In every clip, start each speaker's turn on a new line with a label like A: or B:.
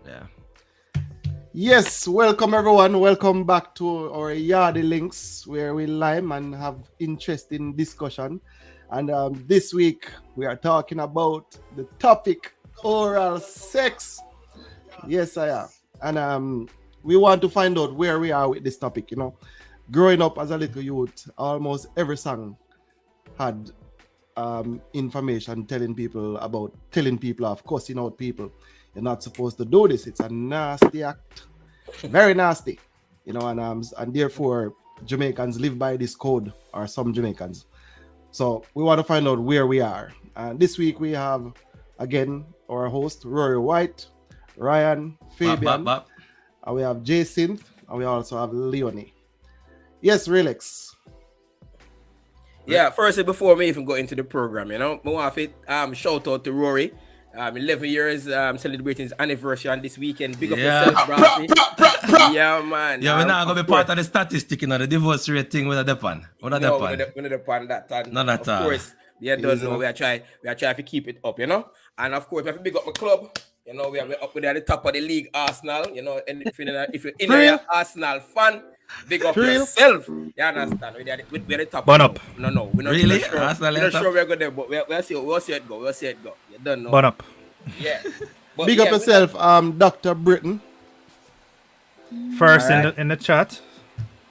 A: Yeah.
B: Yes, welcome everyone. Welcome back to our Yardy Links where we lime and have interesting discussion. And this week we are talking about the topic oral sex. Yes, I am. And we want to find out where we are with this topic. Growing up as a little youth, almost every song had information telling people of cussing out people. You're not supposed to do this. It's a nasty act, very nasty, and therefore Jamaicans live by this code, or some Jamaicans. So we want to find out where we are. And this week we have again our host Rory White, Ryan, Fabian, and we have Jacinth, and we also have Leonie. Yes, Relax.
C: Yeah, firstly, before me even go into the program, I want to shout out to Rory. 11 years celebrating his anniversary on this weekend. Big up yourself, Brassy. Yeah, man.
A: Yeah, we're not going to be part of the statistic, the divorce rate thing with the Depan.
C: We're not upon that.
A: Not at all.
C: Of course, they don't know. We are trying to keep it up, And of course, we have to big up my club. We are up at the top of the league, Arsenal. And if you're in an Arsenal fan, big up yourself. You understand? We're at the top.
D: Burn up.
C: No. We're not
A: really?
C: Sure. We're not sure we're going there, but we'll see it go. You don't know.
D: Burn up.
C: Yeah.
B: Big up yourself, Dr. Britton.
D: First in the chat.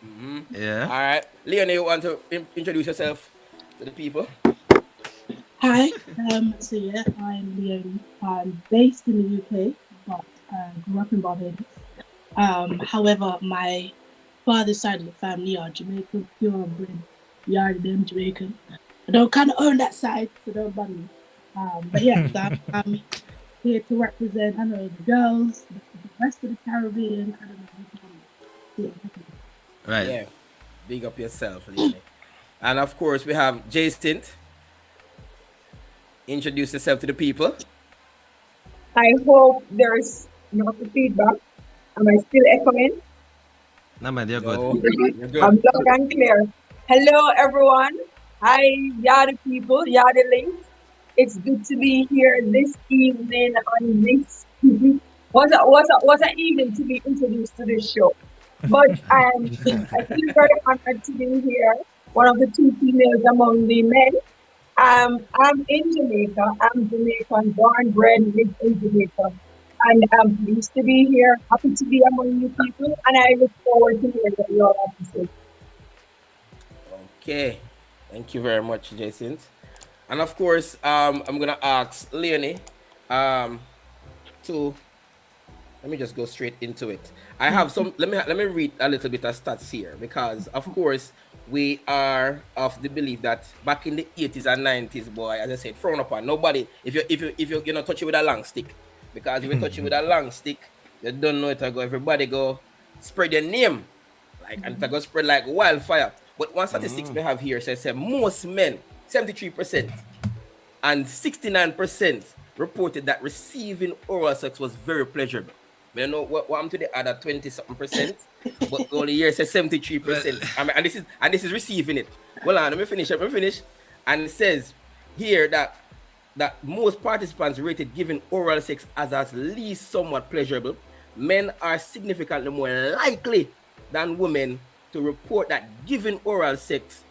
C: Mm-hmm.
A: Yeah.
C: All right. Leonie, you want to introduce yourself to the people?
E: Hi, I'm Leonie. I'm based in the UK, but grew up in Barbados. However, my father's side of the family are Jamaican, purebred, them Jamaican. I don't kind of own that side, so don't bother me. But yeah, I'm here to represent, the girls, the rest of the Caribbean.
A: Right.
C: Yeah. Big up yourself, Leonie. And of course, we have Jason. Introduce yourself to the people.
F: I hope there's no feedback. Am I still echoing?
A: No, man, you're good.
C: You're good.
F: I'm loud and clear. Hello, everyone. Hi, Yardy people, Yardy Links. It's good to be here this evening on this. Was an evening to be introduced to this show. But I feel very honored to be here. One of the two females among the men. I'm in Jamaica. I'm Jamaican, born, bred, lived in Jamaica. And I'm pleased to be here, happy to be among you people, and I look forward to hearing what you all have to say.
C: Okay. Thank you very much, Jason. And of course, I'm going to ask Leonie to... Let me just go straight into it. I have some... Let me read a little bit of stats here, because, of course, we are of the belief that back in the 80s and 90s, boy, as I said, frown upon. Nobody, if you know, touch it with a long stick. Because if you touch it with a long stick, you don't know it will go. Everybody go spread your name. And it go spread like wildfire. But one statistics we have here says most men, 73% and 69% reported that receiving oral sex was very pleasurable. I don't know what happened to the other 20-something%, but only here says 73%. And this is receiving it. Well, let me finish. And it says here that most participants rated giving oral sex as at least somewhat pleasurable. Men are significantly more likely than women to report that giving oral sex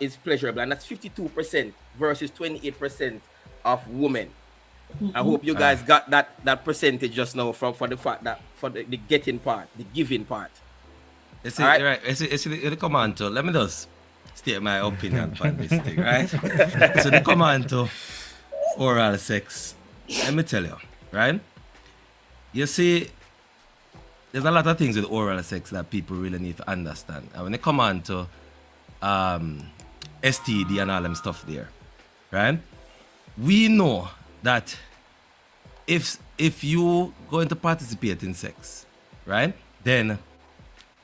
C: is pleasurable, and that's 52% versus 28% of women. I hope you guys got that percentage just now for the fact that for the getting part, the giving part.
A: It's the command to. Let me just state my opinion on this thing, right? So the command to oral sex. Let me tell you, right? You see, there's a lot of things with oral sex that people really need to understand. And when they come on to STD and all them stuff there, right? We know that if you going to participate in sex, right? Then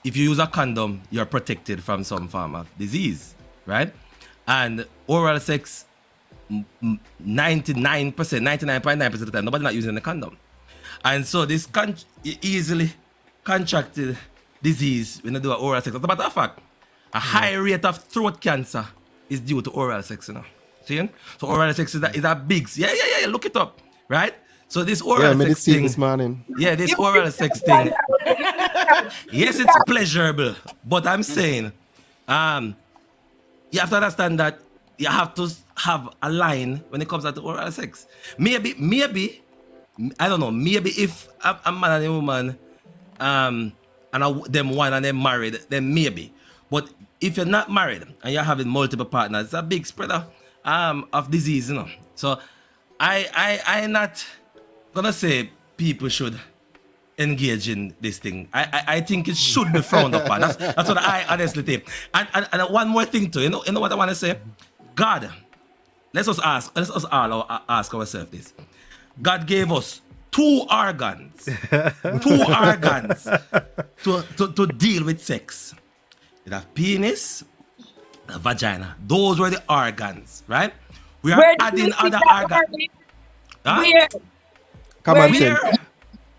A: if you use a condom, you're protected from some form of disease, right? And oral sex, 99.9% of the time, nobody's not using the condom. And so this easily contracted disease when you do oral sex. As a matter of fact, a high rate of throat cancer is due to oral sex, See? So oral sex is a big, look it up, right? So this oral sex thing,
B: this morning.
A: yeah, this oral sex thing, yes, it's pleasurable, but I'm saying, you have to understand that you have to have a line when it comes to oral sex. Maybe, I don't know, maybe if a man and a woman, and them one and them married, then maybe. But if you're not married and you're having multiple partners, it's a big spreader of disease, you know. So I'm not gonna say people should engage in this thing. I think it should be frowned upon. That's what I honestly think. And one more thing too, you know what I want to say? God, let's all ask ourselves this. God gave us two organs to deal with sex. You have penis, the vagina. Those were the organs, right? We are adding other organs. Huh?
B: Common sense.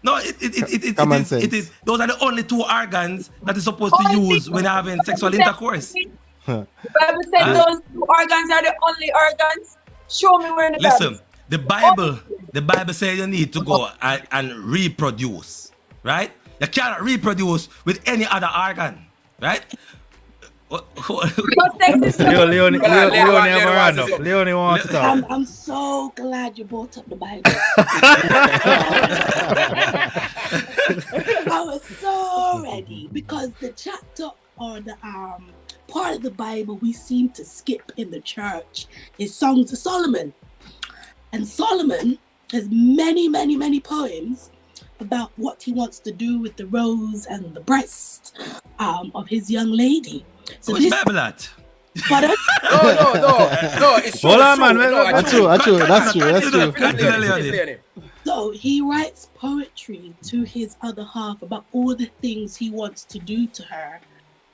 A: No, it is. Those are the only two organs that you're supposed to use when you're having sexual intercourse.
F: The Bible said those two organs are the only organs. Show me where in the
A: Listen, the Bible says you need to go and reproduce, right? You cannot reproduce with any other organ, right?
D: Leonie wants to talk.
E: I'm so glad you brought up the Bible. I was so ready because the chapter or the part of the Bible we seem to skip in the church is Songs of Solomon. And Solomon has many, many, many poems about what he wants to do with the rose and the breast of his young lady. So
A: which Bible that?
E: But
C: No, it's true.
D: Hold on, man.
B: That's true.
E: so he writes poetry to his other half about all the things he wants to do to her.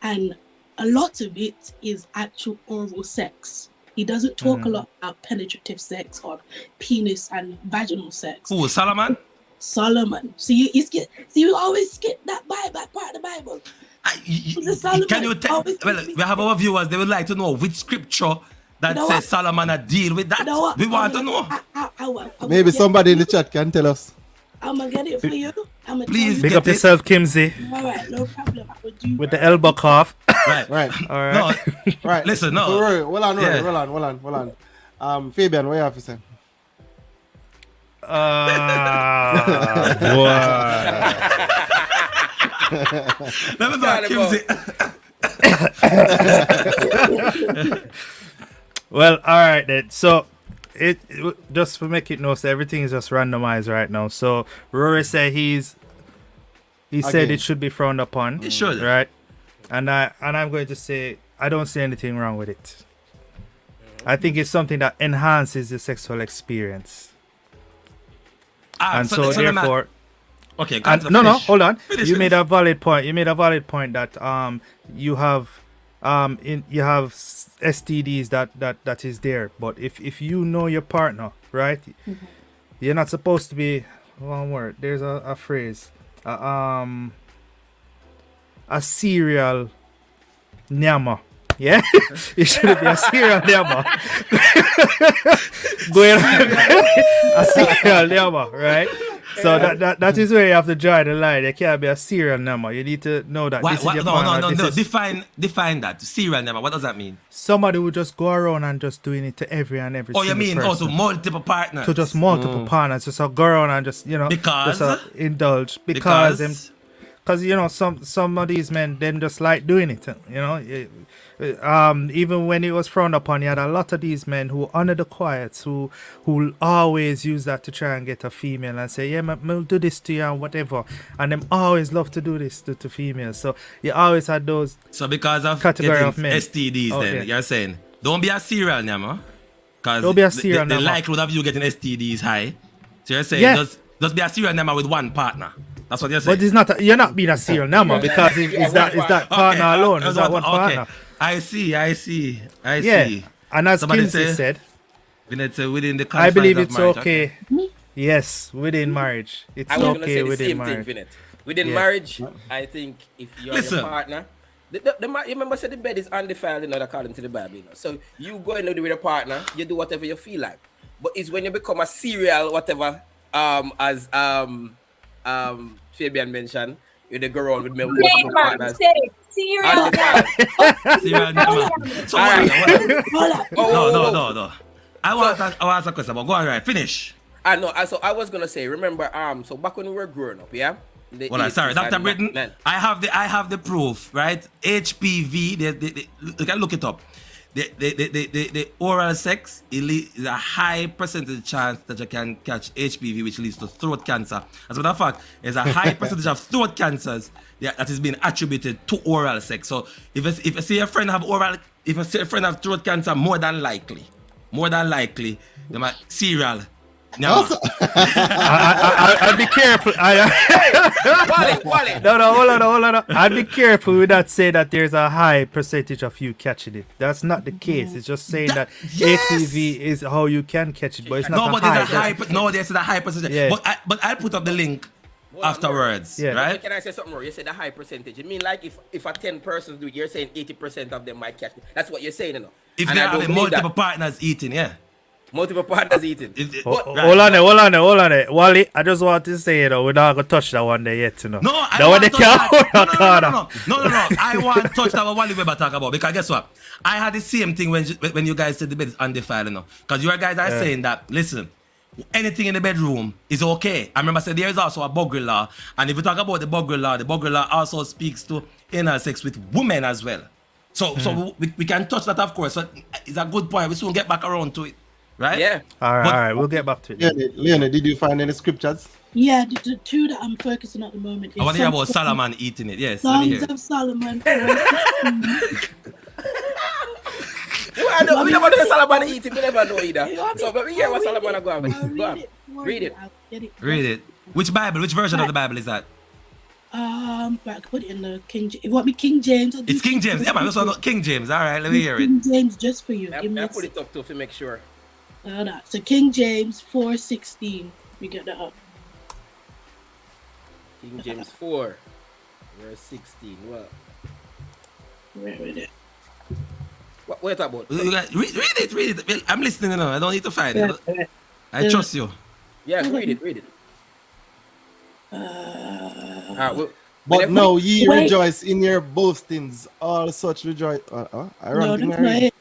E: And a lot of it is actual oral sex. He doesn't talk a lot about penetrative sex or penis and vaginal sex.
A: Who, Solomon?
E: Solomon. So you always skip that part of the Bible.
A: Can you tell? Well, we have our viewers. They would like to know which scripture that says Solomon deal with that. We want to know.
B: Maybe somebody in the chat can tell us.
E: I'm gonna get it for you.
A: Please
D: Big up yourself, Kimsey.
E: All right, no problem. I will do
D: With the elbow cough.
A: Right.
D: All right.
A: No,
B: Right.
A: listen, no.
B: Hold on. Fabian, what you have to say?
D: Boy.
A: Let me go, Kimsey.
D: Well, all right then. So it just for make it known, so everything is just randomized right now. So Rory said he said it should be frowned upon.
A: It should,
D: right? And I'm going to say I don't see anything wrong with it. I think it's something that enhances the sexual experience. And so therefore.
A: Okay,
D: hold on.
A: Finish.
D: You made a valid point. That you have STDs that is there. But if you know your partner, right? Mm-hmm. You're not supposed to be one word. There's a phrase. A serial nyama. Yeah? You shouldn't be a serial nyama. A serial nyama, right? So that is where you have to draw the line. You can't be a serial number. You need to know that.
A: No. Define that. Serial number. What does that mean?
D: Somebody who just go around and just doing it to every person.
A: Oh, you mean also multiple partners?
D: To just multiple partners. Just go around and just,
A: because
D: just indulge. Because some of these men, them just like doing it. Even when it was frowned upon, you had a lot of these men who honor the quiets, who always use that to try and get a female and say, yeah, I'll do this to you and whatever. And them always love to do this to females. So you always had those.
A: So because of
D: category of men.
A: STDs, then you're saying don't be a serial number, because
D: don't be a serial
A: the likelihood of you getting STD is high. So you're saying just be a serial number with one partner. That's what you're saying.
D: But it's not. You're not being a serial number because it's that partner alone. It's that one partner.
A: I see.
D: And as Kinsey said,
A: within the
D: I believe it's
A: marriage,
D: okay. Yes, within marriage. It's okay within marriage.
C: Within marriage, I think if you're your partner, you remember said the bed is undefiled, according to the Bible. So you go in with a partner, you do whatever you feel like. But it's when you become a serial whatever as Fabian mentioned, you dey go around with
F: Say
C: multiple
F: it, man.
C: partners.
F: Say it. Serious.
C: All the time.
A: Serious, man. So,
C: Alright.
E: Hold on.
A: no. I want to ask a question, but go on, right? Finish.
C: So I was gonna say, remember, so back when we were growing up, yeah. In the
A: Well,
C: 80s
A: sorry, Dr.
C: and
A: Britton.
C: then-
A: I have the proof, right? HPV. You can look it up. The oral sex is a high percentage chance that you can catch HPV, which leads to throat cancer. As a matter of fact, there's a high percentage of throat cancers that is being attributed to oral sex. So if you see a friend have throat cancer, more than likely, they might serial. No.
D: I'd be careful.
C: Wale.
D: No, hold on. I'd be careful with that say that there's a high percentage of you catching it. That's not the case. It's just saying that
A: Yes!
D: HPV is how you can catch it, but it's not
A: There's a high percentage.
D: Yeah.
A: But I'll put up the link afterwards,
D: Yeah.
A: right?
C: Can I say something more? You said a high percentage. You mean like if a 10 persons do it, you're saying 80% of them might catch it. That's what you're saying, you know.
A: If
C: And
A: they
C: I don't
A: have
C: believe
A: multiple
C: that.
A: partners eating, yeah.
C: Multiple partners eating.
D: Hold on there. Wally, I just want to say, we're not going to touch that one there yet, you know.
A: No, I
D: that
A: don't
D: one
A: want
D: they
A: to touch
D: can't hold
A: that.
D: on.
A: No. I want to touch that what Wally Weber talk about, because guess what? I had the same thing when you guys said the bed is undefiled, you know. Because you guys are saying that, listen, anything in the bedroom is okay. I remember saying there is also a Buggery law, and if you talk about the Buggery law also speaks to anal sex with women as well. So we can touch that, of course. So it's a good point. We soon get back around to it, right?
C: Yeah.
D: All right, we'll get back to it.
B: Leonie, did you find any scriptures?
E: Yeah, the two that I'm focusing on at the moment is
A: I want to hear about
E: Songs
A: Solomon eating it. Yes, let me hear
E: Songs
A: it.
E: of Solomon.
C: We never know Solomon eating. We never know either. So let me hear what Solomon go on. Go on. Read it.
E: I'll get it.
A: Read it. Which Bible? Which version of the Bible is that?
E: Right, I could put it in the King James. You want me King James? I'll do
A: It's King James. Yeah, man. That's what King James. All right, let me hear it.
E: King James just for you. Give me
C: I
E: a
C: put it up to make sure.
E: Hold on. So King James 4:16. We get that up.
C: King James 4, verse 16. What?
E: Where is it?
C: What you talking about?
A: Read it. Well, I'm listening now. I don't need to find
E: Yeah,
A: it. I trust you.
C: Yeah, read it.
B: But now ye
E: Wait.
B: rejoice in your boastings, all such rejoice.
E: No, that's not it.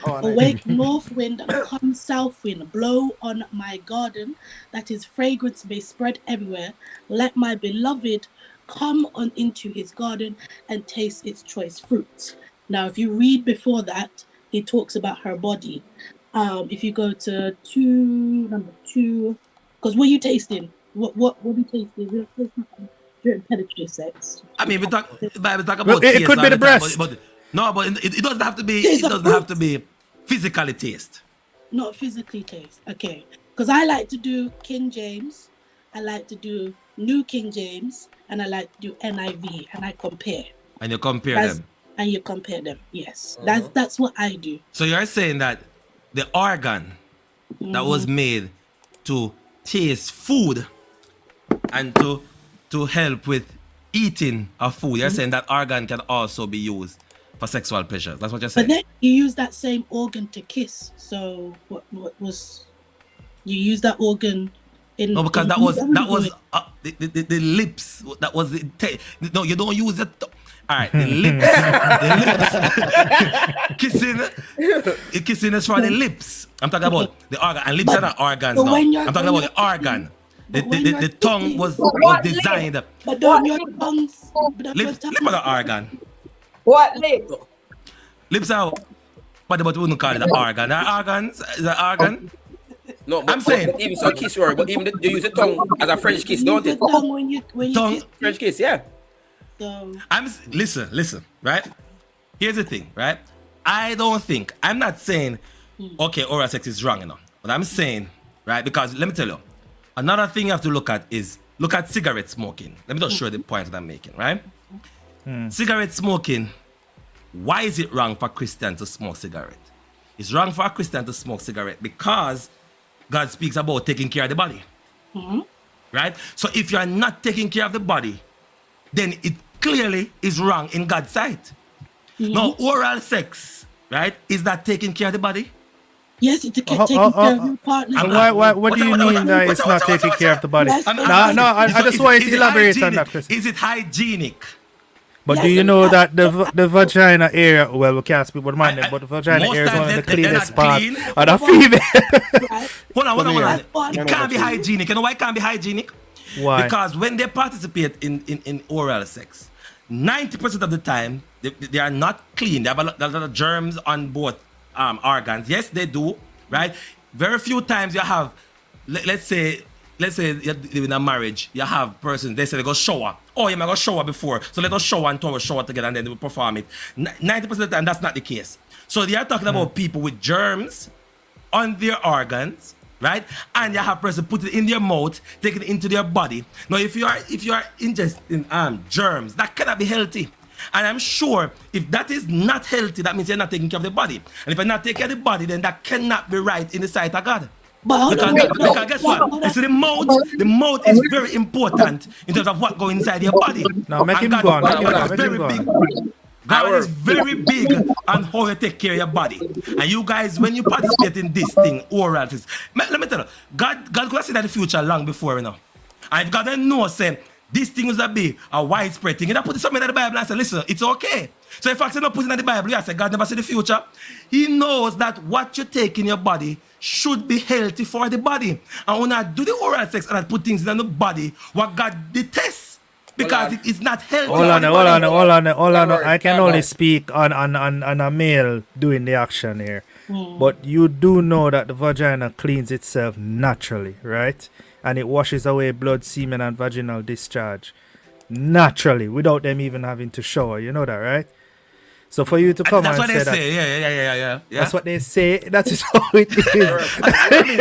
E: Awake north wind and come south wind, blow on my garden, that his fragrance may spread everywhere. Let my beloved come on into his garden and taste its choice fruits. Now, if you read before that, it talks about her body. If you go to number 2, because what are you tasting? What we tasting? We're tasting during penetrative sex.
A: I mean, the Bible talk about
D: Well, it
A: taste
D: could
A: all
D: be the
A: time,
D: breast.
A: but it doesn't have to be.
E: Taste
A: It
E: of
A: doesn't have to
E: fruits.
A: be physically taste.
E: Not physically taste. Okay. Because I like to do King James, I like to do New King James, and I like to do NIV, and I compare.
A: And you compare
E: That's-
A: them.
E: And you compare them. Yes. That's what I do.
A: So you're saying that the organ that was made to taste food and to help with eating of food, you're saying that organ can also be used for sexual pleasure. That's what you're saying.
E: But then you use that same organ to kiss. So what was you use that organ in?
A: No, because
E: in-
A: that was the lips. That was no. You don't use it. All right, the lips. Kissing is for the lips. I'm talking about the organ, and lips are not organs
E: but
A: now.
E: when you're-
A: I'm talking
E: when
A: about the organ.
E: but when you're
A: The tongue
E: kissing-
A: was
F: What
A: designed.
E: But don't your tongues.
A: Lip are the organ.
F: What lip?
A: Lips are. But we wouldn't call it an organ. Are organs? Is an organ?
C: No, but,
A: I'm saying-
C: but even so kiss word, but even you use the tongue as a French kiss, don't
E: Use
C: it?
E: the tongue when you
A: Tongue.
E: kiss.
C: French kiss, yeah.
E: So
A: Listen, right? Here's the thing, right? I'm not saying, okay, oral sex is wrong, you know. But I'm saying, right, because let me tell you, another thing you have to look at cigarette smoking. Let me just show you the point that I'm making, right? Cigarette smoking, why is it wrong for Christians to smoke cigarette? It's wrong for a Christian to smoke cigarette because God speaks about taking care of the body. Right? So if you're not taking care of the body, then it clearly is wrong in God's sight. Now, oral sex, right, is that taking care of the body?
E: Yes, it's taking care of your partner.
D: And what do you mean that it's not taking care of the body?
E: Yes,
D: I just want you to elaborate on that, Chris.
A: Is it hygienic?
D: But
E: Yes,
D: do you know that the vagina area, well, we can't speak about mine, but the vagina
A: most
D: area is
A: times
D: one of the
A: they're
D: cleanest
A: not
D: parts
A: clean.
D: of the female.
E: Right?
A: Hold on.
B: That's
E: fine.
A: It can't be hygienic. You know why it can't be hygienic?
D: Why?
A: Because when they participate in oral sex, 90% of the time they are not clean. They have a lot of germs on both organs. Yes, they do, right? Very few times you have, let's say you're in a marriage, you have persons, they say they go shower. Oh, you might go shower before. So let us shower and shower together and then they will perform it. 90% of the time, that's not the case. So they are talking about people with germs on their organs, right? And you have person put it in their mouth, take it into their body. Now, if you are ingesting germs, that cannot be healthy. And I'm sure if that is not healthy, that means you're not taking care of the body. And if you're not taking care of the body, then that cannot be right in the sight of God.
E: But
A: Because guess what? You see, the mouth is very important in terms of what goes inside your body.
D: Now, make
A: And
D: him
A: God-
D: go on.
A: God is
D: Make
A: very
D: him go
A: big.
D: on.
A: God is very big on how you take care of your body. And you guys, when you participate in this thing, oral things, let me tell you, God could see that the future long before, you know. And if God didn't know, say, this thing is to be a widespread thing, and put something in the Bible and say, listen, it's okay. So if I say not put it in the Bible, you say God never see the future. He knows that what you take in your body should be healthy for the body. And when I do the oral sex and I put things in the body, what God detests, because it's not healthy.
D: Hold on. I can only
C: Alright.
D: speak on a male doing the action here. But you do know that the vagina cleans itself naturally, right? And it washes away blood, semen, and vaginal discharge naturally without them even having to shower. You know that, right? So for you to come
A: That's
D: and
A: what they
D: say that,
A: say. Yeah.
D: that's what they say. That is how it is.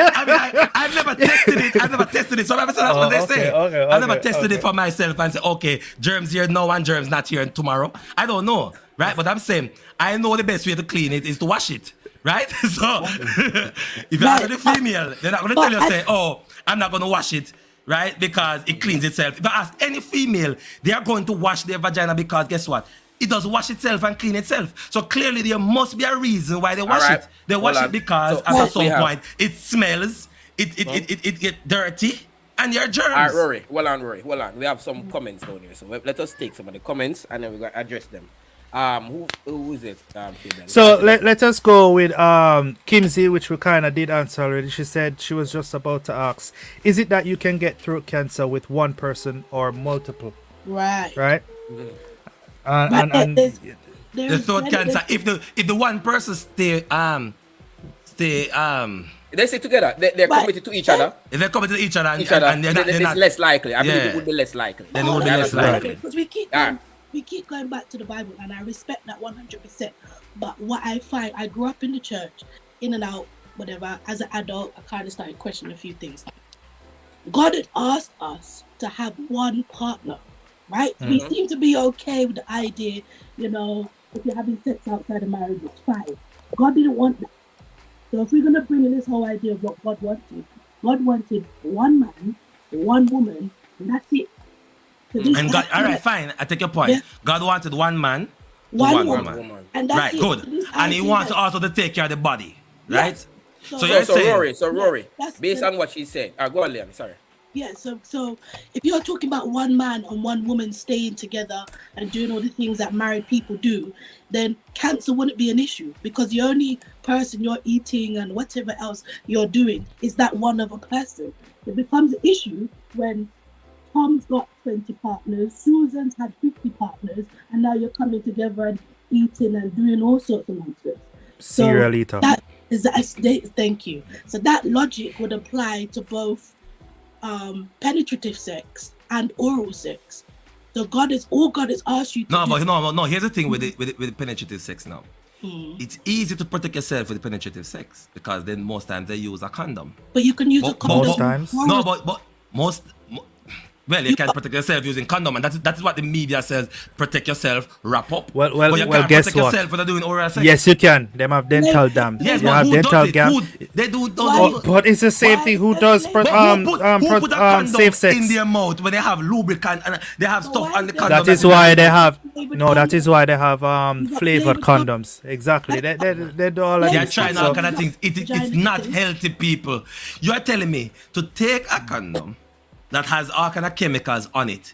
A: I've never tested it. So that's what they say. I've never tested it for myself and say, okay, germs here now and germs not here and tomorrow. I don't know, right? But I'm saying, I know the best way to clean it is to wash it, right? So if you ask the female, they're not going to tell you, say, oh, I'm not going to wash it, right? Because it cleans itself. If I ask any female, they are going to wash their vagina because guess what? It does wash itself and clean itself. So clearly there must be a reason why they wash it. They wash it because at some point it smells, it get dirty, and your germs.
C: All right, Rory. Hold on. We have some comments down here. So let us take some of the comments and then we're going to address them. Who is it?
D: So let us go with Kimsey, which we kind of did answer already. She said she was just about to ask, is it that you can get throat cancer with one person or multiple?
E: Right.
D: Right?
E: But
A: The throat cancer. If the one person stay
C: they stay together. They're committed to each other.
A: if they come to each other and
C: Then
A: they're
C: it's
A: not,
C: less likely. I believe
A: Yeah.
C: it would be less likely.
A: Then it would be less likely.
E: Because we keep going back to the Bible, and I respect that 100%. But what I find, I grew up in the church, in and out, whatever. As an adult, I kind of started questioning a few things. God had asked us to have one partner, right? We seem to be okay with the idea, you know, if you're having sex outside of marriage, it's fine. God didn't want that. So if we're going to bring in this whole idea of what God wanted one man, one woman, and that's it. So this
A: and God, all right, fine. I take your point.
E: Yeah.
A: God wanted one man, to
E: One
A: one
E: woman.
A: woman.
E: And that's
A: Right,
E: it.
A: good.
E: So this
A: And he
E: idea
A: wants
E: that-
A: also to take care of the body, right?
E: Yes.
A: So you're saying,
C: Rory,
E: that's
C: based
E: the-
C: on what she said. Go on, Leon, sorry.
E: Yeah, so if you're talking about one man and one woman staying together and doing all the things that married people do, then cancer wouldn't be an issue because the only person you're eating and whatever else you're doing is that one other person. It becomes an issue when Tom's got 20 partners, Susan's had 50 partners, and now you're coming together and eating and doing all sorts of nonsense. So
D: Serial eater.
E: that is thank you. So that logic would apply to both penetrative sex and oral sex. So God has asked you to do.
A: No. Here's the thing with the penetrative sex now. It's easy to protect yourself with the penetrative sex because then most times they use a condom.
E: But you can use a condom.
D: Most times.
A: No, but most Well, you can protect yourself using condom, and that is what the media says. Protect yourself, wrap up.
D: Well,
A: but you can't
D: guess
A: protect
D: what?
A: yourself without doing oral sex.
D: Yes, you can. Them have dental dam.
A: Yes,
D: you
A: but
D: have
A: who
D: dental
A: does it?
D: dam.
A: They do.
D: But it's the same thing. Who does
A: But who put a condom
D: safe sex?
A: in their mouth when they have lubricant and they have stuff on the condom?
D: That is why they have flavored condoms. Exactly. They do all of
A: They are
D: these
A: trying
D: things.
A: all
D: So-
A: kind of things. It's not healthy, people. You are telling me to take a condom that has all kind of chemicals on it,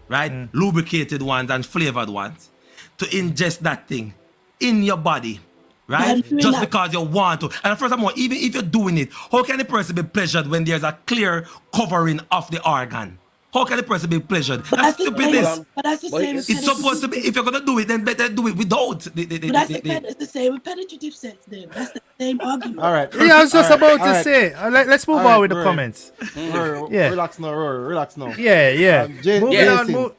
A: right? Lubricated ones and flavored ones, to ingest that thing in your body, right? Just because you want to. And furthermore, even if you're doing it, how can the person be pleasured when there's a clear covering of the organ? How can the person be pleasured? That's stupidness.
E: But that's the same.
A: It's supposed to be, if you're going to do it, then better do it without.
E: It's the same with penetrative sex, then. That's the same argument.
B: All right.
D: Yeah, I was just about to
B: right.
D: say. Let's move
B: All
D: on
B: right,
D: with the
B: Rory.
D: comments.
B: Rory,
D: Yeah.
B: Relax now, Rory. Relax now.
D: Yeah. Moving on.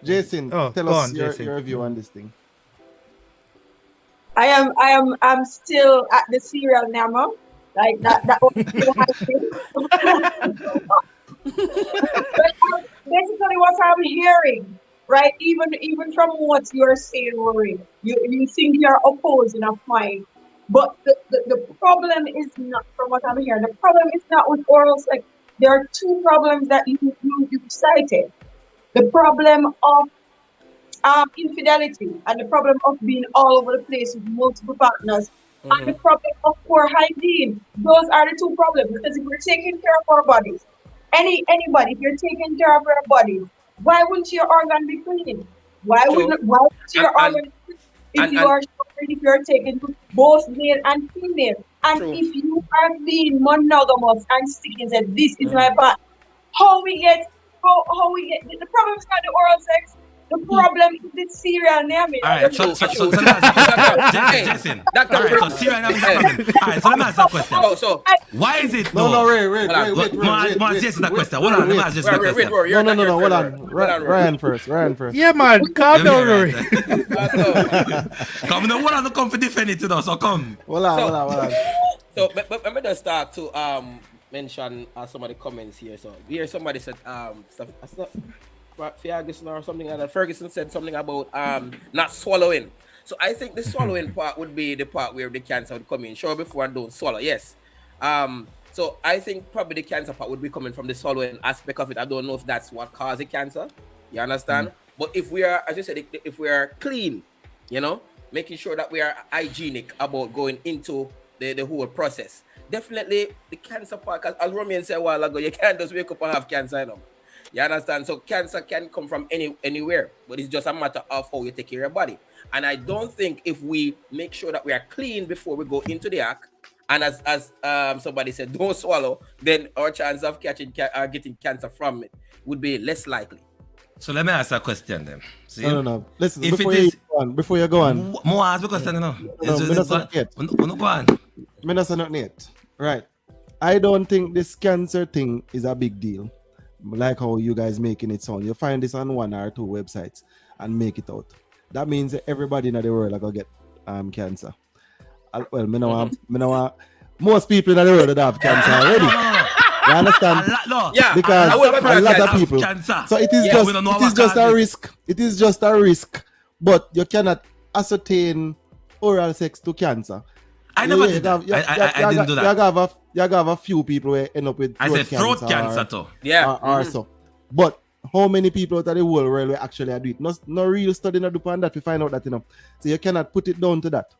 B: Jason,
D: Oh,
B: tell
D: go
B: us
D: on,
B: your
D: Jason.
B: view on this thing.
F: I'm still at the serial nyam. Like that was still happening. But basically what I'm hearing, right? Even from what you're saying, Rory, you think you're opposing a point. But the problem is not, from what I'm hearing, the problem is not with oral sex. There are two problems that you cited. The problem of infidelity and the problem of being all over the place with multiple partners and the problem of poor hygiene. Those are the two problems, because if we're taking care of our bodies, anybody, if you're taking care of your body, why wouldn't your organ be clean? Why wouldn't your organ be clean if you're taking both male and female? And if you are being monogamous and sticking said this is my part, how we get the problem is not the oral sex. The problem is the serial naming.
A: All right, so Jason. All right, so serial naming is a problem. All right, so let me ask you a question.
C: So
A: why is it
B: No,
A: though?
B: wait.
A: Jason that question. Hold on, let me ask Jason that question.
B: No, hold on. Ryan first.
D: Yeah, man. Calm down, Rory.
A: Come, no one has to come for defend it, so come.
B: Hold on.
C: So, but let me just start to mention some of the comments here. So here somebody said Ferguson or something like that. Ferguson said something about not swallowing. So I think the swallowing part would be the part where the cancer would come in. Sure, before and don't swallow. Yes. So I think probably the cancer part would be coming from the swallowing aspect of it. I don't know if that's what causes the cancer. You understand? But if we are, as you said, if we are clean, making sure that we are hygienic about going into the whole process. Definitely the cancer part, because as Romain said a while ago, you can't just wake up and have cancer, You understand? So cancer can come from anywhere, but it's just a matter of how you take care of your body. And I don't think if we make sure that we are clean before we go into the act, and as somebody said, don't swallow, then our chance of getting cancer from it would be less likely.
A: So let me ask a question then. See?
B: No. Listen,
A: If
B: before you go on.
A: More ask a question,
B: No,
A: go on.
B: Me not say nothing yet. Right. I don't think this cancer thing is a big deal. Like how you guys making it sound. You find this on one or two websites and make it out. That means that everybody in the world are gonna get cancer. Well, me know most people in the world that have cancer already. You understand?
C: Yeah,
B: because a lot of people.
A: Cancer.
B: So it is just a risk. It is just a risk, but you cannot ascertain oral sex to cancer.
A: I never did that. I didn't do that.
B: You have a few people who end up with
A: I said throat cancer too.
C: Yeah.
B: Or so. But how many people out of the whole world will actually do it? No real study not do on that. We find out that, So you cannot put it down to that.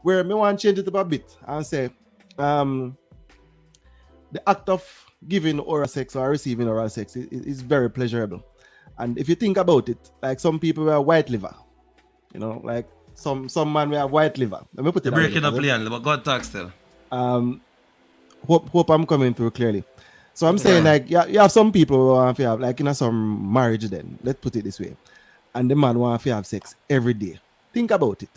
B: Where me want to change it up a bit and say, the act of giving oral sex or receiving oral sex is very pleasurable. And if you think about it, like some people were white liver, like some man will have white liver. Let me put it.
A: Breaking up, Leon, but God talk still.
B: Hope I'm coming through clearly. So I'm saying like you have some people who want to have like some marriage then. Let's put it this way. And the man want to have sex every day. Think about it.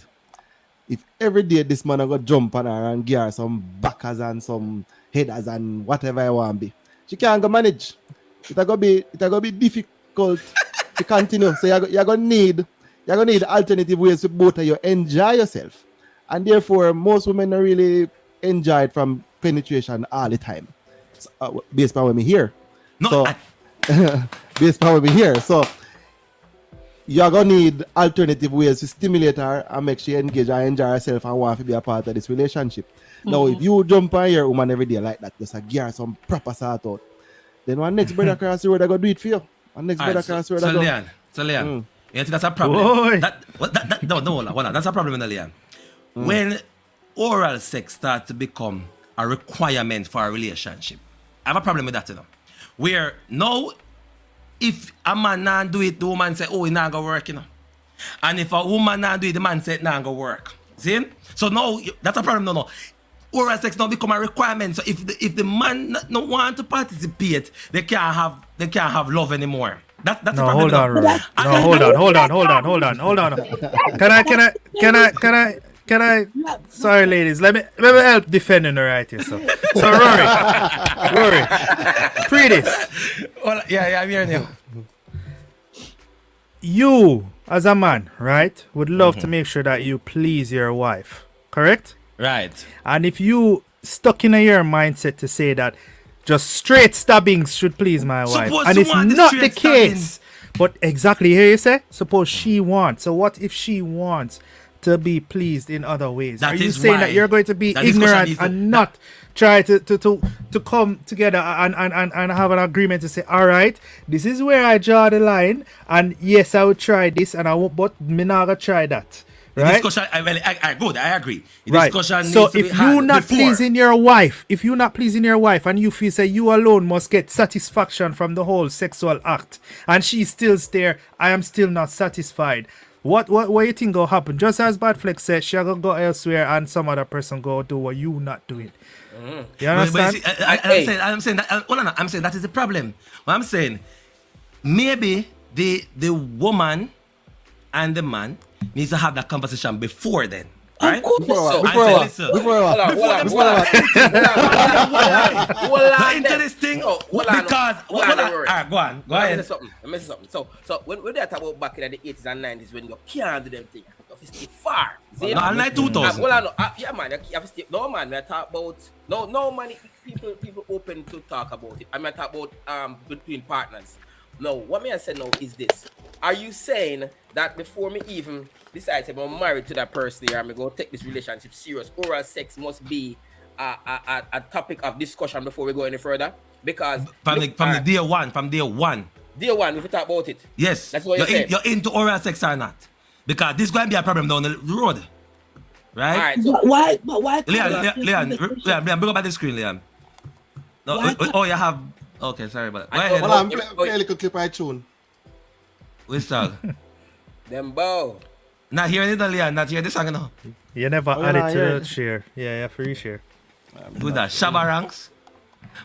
B: If every day this man go jump on her and give her some backers and some headers and whatever I want to be, she can't go manage. It's gonna be difficult to continue. So you're gonna need alternative ways to both of you enjoy yourself. And therefore most women don't really enjoy it from penetration all the time. Based on what me hear.
A: No,
B: based on what we hear. So you're gonna need alternative ways to stimulate her and make she engage and enjoy herself and want to be a part of this relationship. Now, if you jump on your woman every day like that, just a gear some proper sort out, then one next brother across the road, I go do it for you. One next brother across the road, I go.
A: So Leon, you think that's a problem? No, that's a problem, Leon. When oral sex starts to become a requirement for a relationship, I have a problem with that, you know. Where now, if a man not do it, the woman say, oh, it not gonna work, you know. And if a woman not do it, the man say it not gonna work. See? So now, that's a problem, no. Oral sex now become a requirement. So if the man not want to participate, they can't have love anymore. That's
D: No,
A: the problem.
D: hold on, Rory. No, hold on. Can I? Sorry, ladies. Let me help defending the right here. So Rory, pre this.
A: Well, yeah, I'm hearing you.
D: You, as a man, right, would love to make sure that you please your wife, correct?
A: Right.
D: And if you stuck in your mindset to say that just straight stabbings should please my wife,
A: Suppose
D: and
A: you
D: it's
A: want the
D: not the
A: straight
D: case. But exactly here you say, suppose she wants. So what if she wants to be pleased in other ways?
A: That
D: Are you
A: is
D: saying
A: why
D: that you're going to be
A: that discussion
D: ignorant
A: needs to-
D: and not try to come together and have an agreement to say, all right, this is where I draw the line, and yes, I would try this, and I won't, but me not gonna try that.
A: The
D: Right?
A: discussion, I agree. The
D: Right.
A: discussion
D: So
A: needs to be
D: if you're
A: had
D: not
A: before.
D: pleasing your wife, and you feel say you alone must get satisfaction from the whole sexual act, and she still there, I am still not satisfied. What you think will happen? Just as Bad Flex said, she gonna go elsewhere and some other person go do what you not doing. You
A: But
D: understand?
A: you see, I'm saying that is the problem. What I'm saying, maybe the woman and the man needs to have that conversation before then. Right?
E: Of course.
B: Before
A: Not into this thing because
C: Hold on,
A: all right, go on, go ahead.
C: Let me say something. So when we talk about back in the 80s and 90s, when you can't do them things, you have to stay far. See?
A: No, like 2000.
C: Yeah, man, you have to stay. No, man, we talk about no man. People open to talk about it. I'm talk about between partners. No, what me I say now is this: are you saying that before me even decide to be married to that person here, I'm going to take this relationship serious, oral sex must be a topic of discussion before we go any further? Because
A: From the day one,
C: if we talk about it,
A: yes,
C: that's what you're saying.
A: you're into oral sex or not? Because this is going to be a problem down the road, right?
C: All right, so
E: But why?
A: Leon, bring up at the screen, Leon. No, you have. Okay, sorry, but go ahead.
B: Hold on, play a little clip I tune.
A: Which song?
C: them bow.
A: Not hearing it, Leon. Not hearing this song, no.
D: You never
B: Oh,
D: add
B: yeah,
D: it to
B: yeah.
D: the share. Yeah, free share.
A: With that Shabba ranks.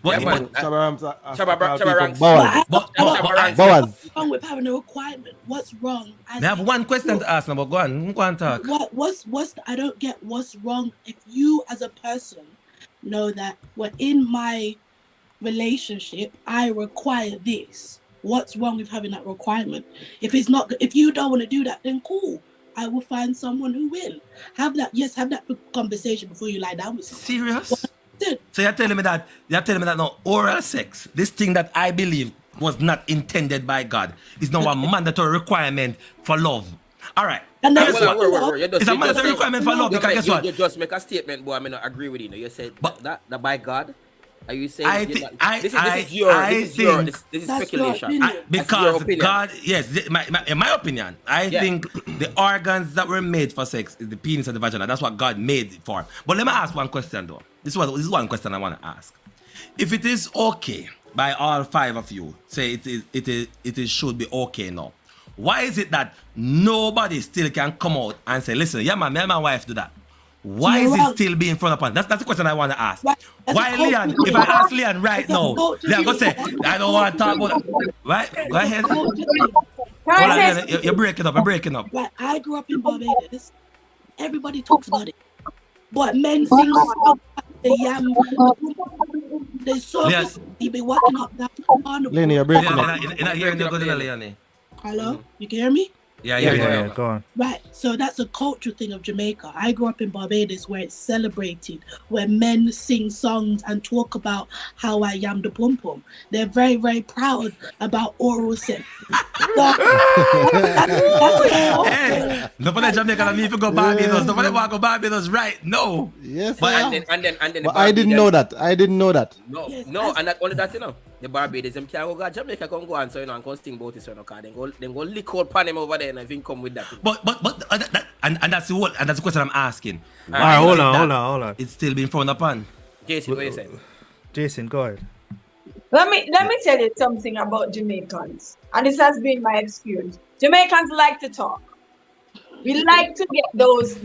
A: What?
C: Yeah, man.
B: Shabba
C: ranks.
B: Boaz.
E: What's wrong with having a requirement? What's wrong?
A: I have one question to ask now, but go on talk.
E: I don't get what's wrong if you as a person know that we're in my relationship, I require this. What's wrong with having that requirement? If you don't want to do that, then cool. I will find someone who will. Have that conversation before you lie down with someone.
A: Serious? So you're telling me that now oral sex, this thing that I believe was not intended by God, is now a mandatory requirement for love. All right.
E: And
A: Guess
E: then
A: what? It's a mandatory requirement for love because guess what?
C: You just make a statement, boy. I may not agree with you. You said that by God. Are you saying this is speculation?
A: Because God, yes, in my opinion, I think the organs that were made for sex is the penis and the vagina. That's what God made it for. But let me ask one question though. This is one question I want to ask. If it is okay by all five of you, say it should be okay now. Why is it that nobody still can come out and say, listen, yeah, man, me and my wife do that? Why is it still being frowned upon? That's the question I want to ask. Why, Leon? If I ask Leon right now, Leon go say, I don't want to talk about that. Right? Go ahead. Hold on, Leon, you're breaking up.
E: Right, I grew up in Barbados. Everybody talks about it. But men sing songs like the yam. There's so you be walking up that on the
B: Lenny, you're breaking up.
A: You're not hearing the good, Leon.
E: Hello? You can hear me?
A: Yeah,
D: go on.
E: Right, so that's a cultural thing of Jamaica. I grew up in Barbados where it's celebrated, where men sing songs and talk about how I yam the pum pum. They're very, very proud about oral sex. That's
A: Hey, nobody Jamaican need to go Barbados. Nobody want to go Barbados, right? No.
B: Yes,
A: But
B: sir.
C: And then
B: But I didn't know that. I didn't know that.
C: No,
E: Yes,
C: no,
E: as-
C: and not only that, you know, the Barbados, them can't go Jamaica can go and so you know and come sing about it, so you know, cause then go lick out pan them over there and I think come with that.
A: But and that's the question I'm asking.
D: All right, hold
A: Why is it
D: on,
A: that
D: hold on.
A: It's still being frowned upon.
C: Jason, what you saying?
D: Jason, go ahead.
F: Let me tell you something about Jamaicans, and this has been my experience. Jamaicans like to talk. We like to get those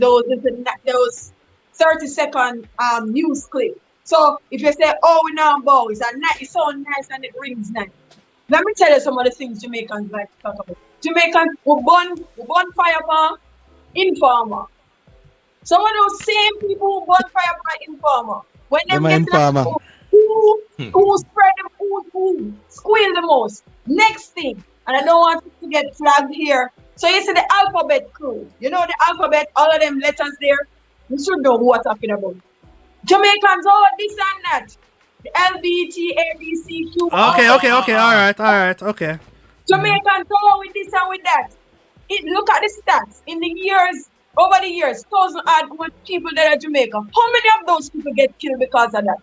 F: 30-second news clip. So if you say, "Oh, we know about it's so nice and it rings nice," let me tell you some of the things Jamaicans like to talk about. Jamaicans will burn fire for informer. Some of those same people who burn fire for informer. When
B: Them
F: them
B: are
F: get to
B: informer.
F: that, who spread the food, who squeal the most. Next thing, and I don't want to get flagged here. So you see the alphabet crew. You know the alphabet, all of them letters there. You should know who I'm talking about. Jamaicans, oh, this and that. The LBTABCQ.
D: Okay, all right, okay.
F: Jamaicans, oh, with this and with that. Look at the stats. In the years, over the years, 1,000 odd people that are Jamaica. How many of those people get killed because of that?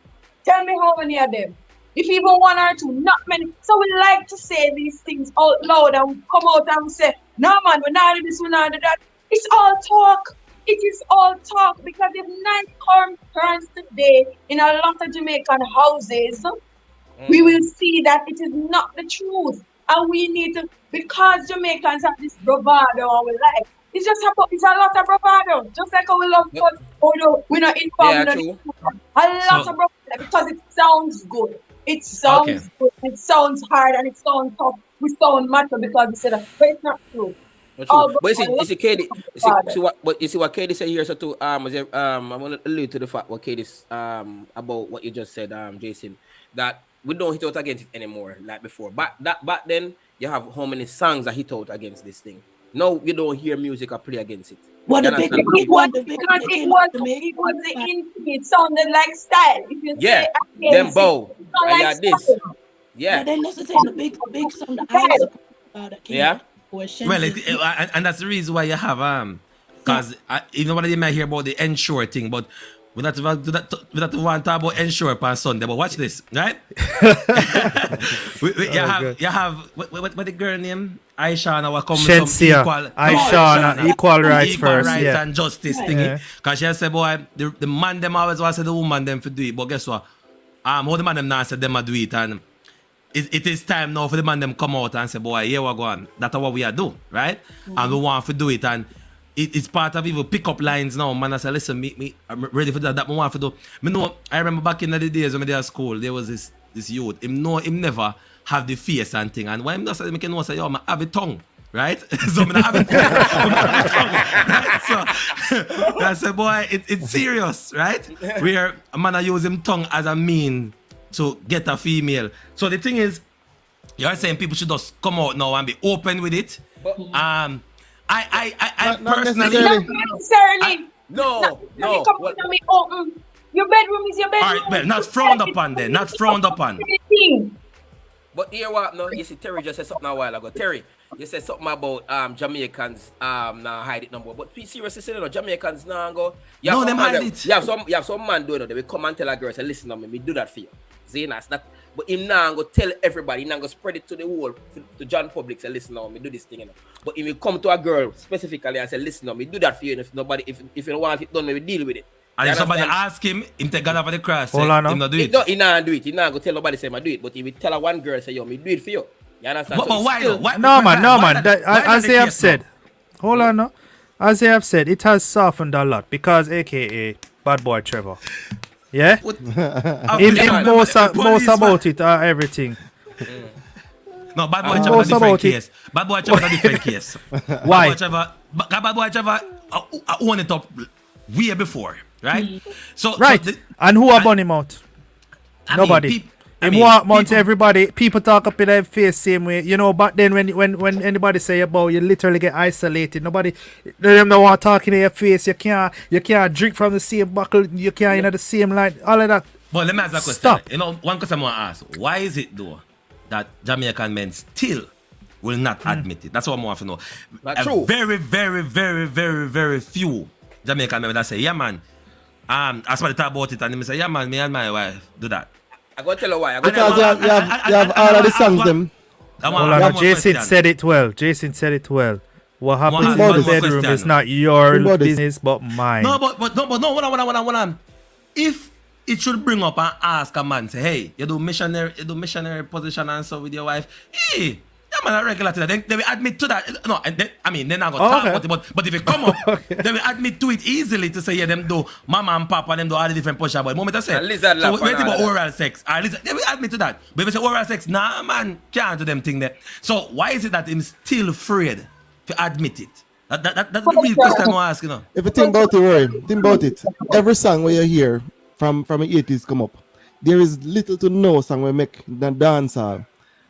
F: Tell me how many of them. If even one or two, not many. So we like to say these things out loud and we come out and we say, no man, we're not doing this, we're not doing that. It's all talk. It is all talk because if night turns today in a lot of Jamaican houses, we will see that it is not the truth. And we need to, because Jamaicans have this bravado and we like, it's a lot of bravado. Just like how we love God, although we're not informed.
C: Yeah,
F: a lot of bravado because it sounds good. It sounds good. It sounds hard and it sounds tough. We sound matter because we say that, but it's not true.
C: Not true. But you see KD, you see what KD said here so too, I want to allude to the fact what KD about what you just said, Jason, that we don't hit out against it anymore like before. Back then you have how many songs that hit out against this thing. Now you don't hear music or play against it.
E: Well, the
C: You
E: big
C: understand?
E: one,
F: it sounded like style. If you
C: Yeah,
F: say
C: them bow.
F: it sound like
C: Yeah, this.
F: style.
C: Yeah.
E: But then necessarily the big song that I was about that came
C: Yeah.
E: was
A: Well,
E: Shenzi.
A: and that's the reason why you have because even when you might hear about the ensure thing, but we not want to talk about ensure on Sunday. But watch this, right? You have what the girl name? Aisha now come with some
D: Shensia.
A: equal
D: Aisha, equal rights
A: equal
D: first.
A: rights
D: Yeah.
A: and justice
D: Yeah.
A: thingy. Cause she said, boy, the man them always want to say the woman them for do it, but guess what? How the man them now said them a do it, and it is time now for the man them come out and say, boy, here we go on. That's what we are do, right? And we want to do it, and it's part of even pick up lines now. Man, I say, listen, me, I'm ready for that. That I want to do. Me know, I remember back in the days when we were at school, there was this youth. Him never have the face and thing. And why him just say, me can know say, yo, I have a tongue, right? So me not have a tongue. Right? So I say, boy, it's serious, right? Where a man I use him tongue as a mean to get a female. So the thing is, you're saying people should just come out now and be open with it. I
B: Not
A: personally.
B: necessarily.
F: Not necessarily.
C: No.
F: You come to me open. Your bedroom is your bedroom.
A: All right, well, not frowned upon then. Not frowned upon.
C: But here what no, you see Terry just said something a while ago. Terry, you said something about Jamaicans now hide it number. But seriously say Jamaicans now go.
A: No, them hide it.
C: You have some man doing it. They will come and tell a girl, say, listen to me do that for you. See, that's not. But him now go tell everybody, him now go spread it to the whole, to John public, say, listen to me do this thing. You know. But if you come to a girl specifically and say, listen to me do that for you, and if you don't want it done, maybe deal with it.
A: And if somebody ask him take God over the cross,
D: Hold on,
A: him not do it.
C: He not do it. He not go tell nobody say I do it. But if you tell a one girl say yo, me do it for you. You understand?
A: But why though? Why-
D: No, man.
A: why
D: As
A: that
D: they
A: the
D: have
A: case
D: said, hold on, no. As they have said, it has softened a lot because, AKA Bad Boy Trevor, yeah,
A: now?
D: him
A: Police
D: most
A: man.
D: about it, everything.
A: No, Bad Boy Trevor
D: Most
A: is a different
D: about it.
A: case. Bad Boy Trevor is a different case.
D: Why?
A: Bad Boy Trevor own it up way before, right? So
D: Right,
A: so
D: and who are burn him out?
A: I
D: Nobody.
A: Mean,
D: Him walk amongst everybody, people talk up in their face same way. You know, but then when anybody say about you literally get isolated. Nobody them don't want talking in your face. You can't drink from the same buckle, you can't the same line, all of that.
A: But let me ask a question.
D: Stop.
A: You know, one question I want to ask. Why is it though that Jamaican men still will not admit it? That's what I want to know.
C: That's true.
A: Very, very, very, very, very few Jamaican men that say, yeah man, I somebody talk about it and they say, yeah man, me and my wife do that.
C: I gotta tell you why.
B: Because you have all of the songs them.
D: Jason said it well. Jason said it well. What happens in
A: One
D: the
A: more
D: bedroom
A: question.
D: is not your
B: What is-
D: business but mine.
A: No, but hold on. If it should bring up and ask a man, say, hey, you do missionary position and so with your wife, hey, yeah man, I regular to that. Then they will admit to that. No, and then, I mean, they're not gonna talk about it, but if it come up, they will admit to it easily to say, yeah, them do mama and papa, them do all the different position. But the moment I say,
C: And lizard
A: so
C: lap
A: wait
C: and
A: about
C: all
A: oral sex. They will admit to that. But if you say oral sex, nah man, can't do them thing there. So why is it that him still afraid to admit it? That's the real question I'm asking. You know?
B: If you think about it, Roy, think about it. Every song where you hear from the 80s come up, there is little to no song we make the dancer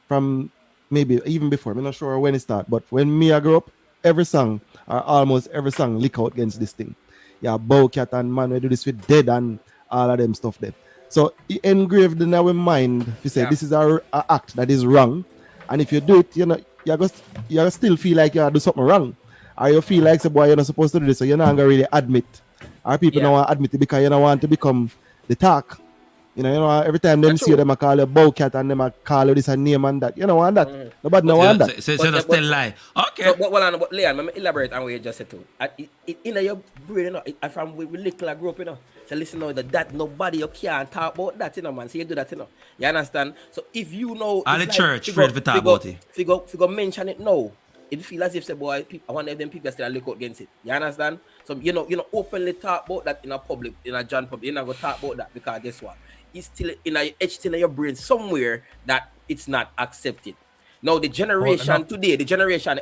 B: from maybe even before. I'm not sure when it started, but when me I grew up, every song or almost every song lick out against this thing. Yeah, Bowcat and man, we do this with Dead and all of them stuff there. So it engraved in our mind. If you say this is a act that is wrong, and if you do it, you still feel like you do something wrong. Or you feel like, say, boy, you're not supposed to do this, so you're not going to really admit. Or people don't want to admit it because you don't want to become the talk. You know, every time them see you, them call you Bowcat and them call you this and name and that. You don't want that. Nobody don't want that.
A: So just tell lie. Okay.
C: So, but Leon, let me elaborate on what you just said too. In your brain, you know, from we little I grew up, you know. So listen now, that nobody you can't talk about that, you know, man. So you do that, you know. You understand? So if you know,
A: all the church afraid to talk about it.
C: If you go mention it now, it feel as if say, boy, I want them people still look out against it. You understand? So you know, openly talk about that in a public, in a John public. You're not gonna talk about that because guess what? It's still etched in your brain somewhere that it's not accepted. Now the generation today,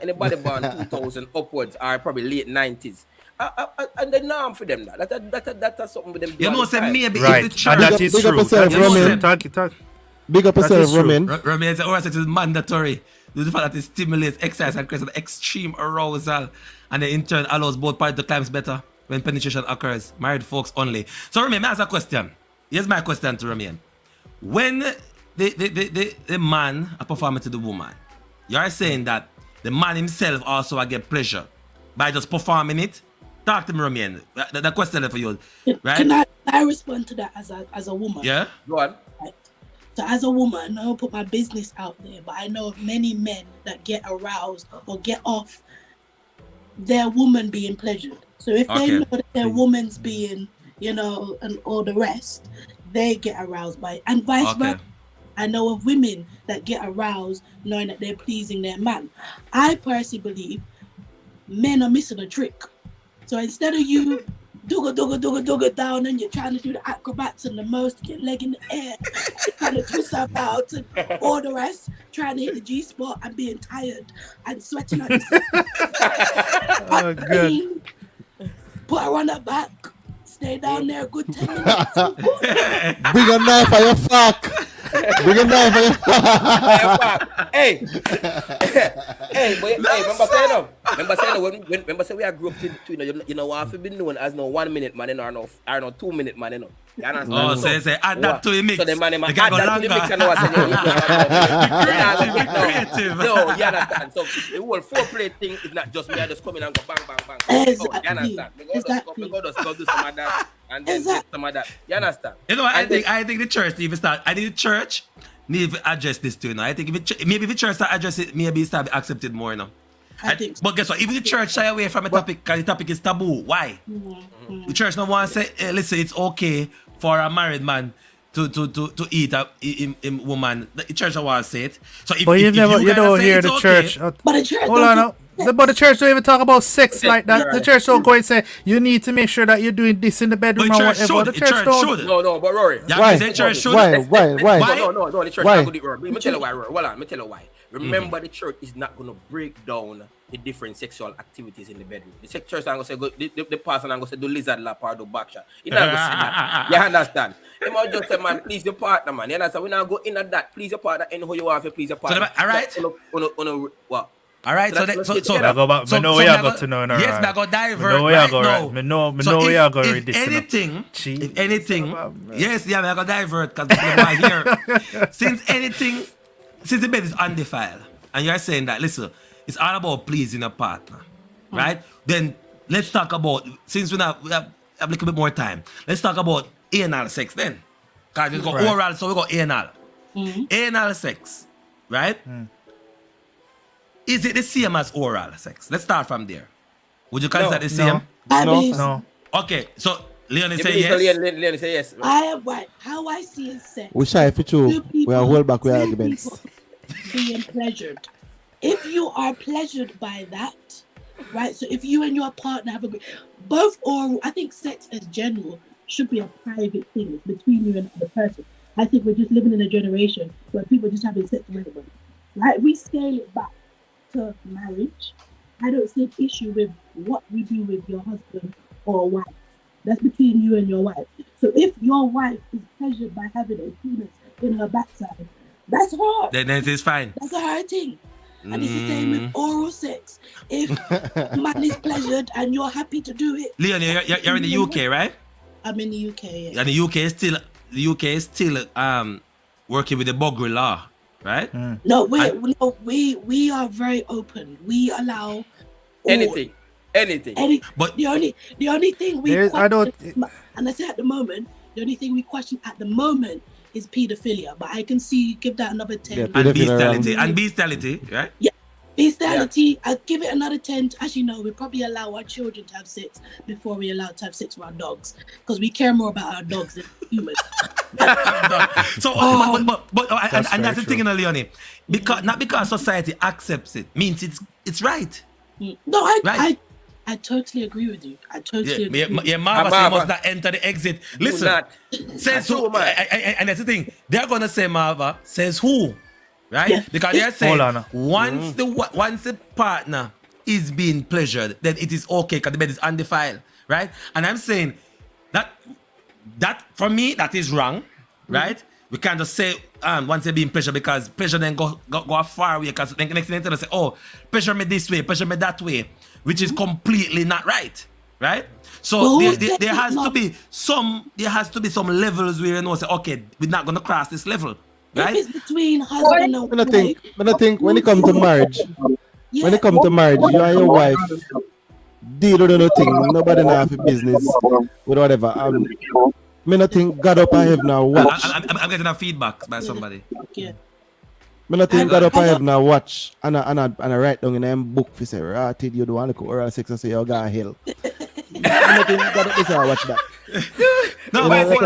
C: anybody born 2000 upwards are probably late 90s. And the norm for them that's something with them.
A: You know, say maybe
D: Right,
A: if the church.
D: and that is
B: Big up
D: true.
B: yourself,
D: That is
B: Roman.
D: true. Talk.
B: Big up
D: That
B: yourself,
D: is true.
B: Roman.
A: Roman says oral sex is mandatory. The fact that it stimulates exercise and creates an extreme arousal, and then in turn allows both parties to climb better when penetration occurs. Married folks only. So Roman, may I ask a question? Here's my question to Roman. When the man are performing to the woman, you're saying that the man himself also get pleasure by just performing it? Talk to me, Roman. The question is for you, right?
E: Can I respond to that as a woman?
A: Yeah?
C: Go on.
E: Right. So as a woman, I don't put my business out there, but I know of many men that get aroused or get off their woman being pleasured. So if they know that their woman's being, and all the rest, they get aroused by it. And vice versa. I know of women that get aroused knowing that they're pleasing their man. I personally believe men are missing a trick. So instead of you dugga down and you're trying to do the acrobats and the most, get leg in the air, trying to twist about and all the rest, trying to hit the G-spot and being tired and sweating at yourself.
D: Oh, good.
E: Put her on her back, stay down there a good 10 minutes.
B: Bring a knife for your fuck. Bring a knife for your fuck.
C: Hey, remember saying we are group to what have been known as no 1 minute man or no 2 minute man, You understand?
A: Oh, so say add that to the mix.
C: So the man add
A: guy go
C: that to the mix and
A: creative.
C: No, you understand? So the whole foreplay thing is not just me. I just come in and go bang, bang, bang.
E: Exactly.
C: You understand? We go just go do some of that and then do some of that. You understand?
A: You know, I think the church need to start. I think the church need to address this too. I think maybe if the church start address it, maybe it start accepted more now.
E: I think so.
A: But guess what? If the church shy away from a topic, because the topic is taboo, why? The church don't want to say, hey, listen, it's okay for a married man to eat a woman. The church don't want to say it. So if,
D: But you don't hear the
A: okay,
D: church.
E: But the church
D: Hold on now. But the church don't even talk about sex like that. The church don't go and say you need to make sure that you're doing this in the bedroom or whatever. The church don't.
C: No, but Rory.
A: Yeah,
B: Why?
A: the church should.
B: Why?
C: No, the church
B: Why?
C: not good. Rory. Let me tell you why, Rory. Hold on, let me tell you why. Remember, the church is not going to break down the different sexual activities in the bedroom. The sexual person say go, the person going to say do lizard lap or do back shot. You not going to say that. You understand? They might just say, man, please your partner, man. You understand? We not go in at that. Please your partner and who you want to please your partner.
A: So, all right.
C: What?
A: All right, so
D: I go back. I know where you got to know.
A: Yes, I go divert.
D: I know where you go right. I know where you go right.
A: If anything, yes, yeah, I go divert because people here. Since the bed is undefiled, and you're saying that, listen, it's all about pleasing a partner, right? Then let's talk about, since we have a little bit more time, let's talk about anal sex then. Because we got oral, so we got anal. Anal sex, right? Is it the same as oral sex? Let's start from there. Would you consider the same?
D: No.
A: Okay, so Leonie say yes.
C: Leonie say yes.
E: How I see it sex.
B: We shy for two. We are hold back with arguments.
E: Being pleasured. If you are pleasured by that, right? So if you and your partner have both oral, I think sex as general should be a private thing between you and the person. I think we're just living in a generation where people just having sex with everybody. Right? We scale it back to marriage. I don't see an issue with what we do with your husband or wife. That's between you and your wife. So if your wife is pleasured by having a penis in her backside, that's hard.
A: Then it is fine.
E: That's a hard thing. And it's the same with oral sex. If man is pleasured and you're happy to do it.
A: Leon, you're in the UK, right?
E: I'm in the UK, yeah.
A: And the UK is still working with the buggery law, right?
E: No, we are very open. We allow
C: anything.
E: But the only thing we and I say at the moment, the only thing we question at the moment is pedophilia, but I can give that another 10.
A: And bestiality, right?
E: Yeah, bestiality. I'll give it another 10. As you know, we probably allow our children to have sex before we allow to have sex with our dogs, because we care more about our dogs than humans.
A: So, and that's the thing, Leonie. Not because society accepts it means it's right.
E: No, I totally agree with you. I totally agree.
A: Yeah, Marva must not enter the exit. Listen, says who? And that's the thing. They're gonna say Marva says who, right? Yeah. Because they're saying once the partner is being pleasured, then it is okay because the bed is undefiled, right? And I'm saying that for me that is wrong, right? We can't just say once they're being pleasured, because pleasure then go far away, because the next thing they say, oh, pleasure me this way, pleasure me that way, which is completely not right. So there has to be some levels where you know say, okay, we're not gonna cross this level, right?
E: If it's between husband and wife.
B: I think when it comes to marriage, you and your wife deal with nothing, nobody have a business with whatever. I don't think God up I have now watch.
A: I'm getting a feedback by somebody.
E: Yeah.
B: I don't think God up I have now watch and I write down in a book for say, did you do want to go oral sex and say you're going to hell. I don't think God up I watch that.
A: No, but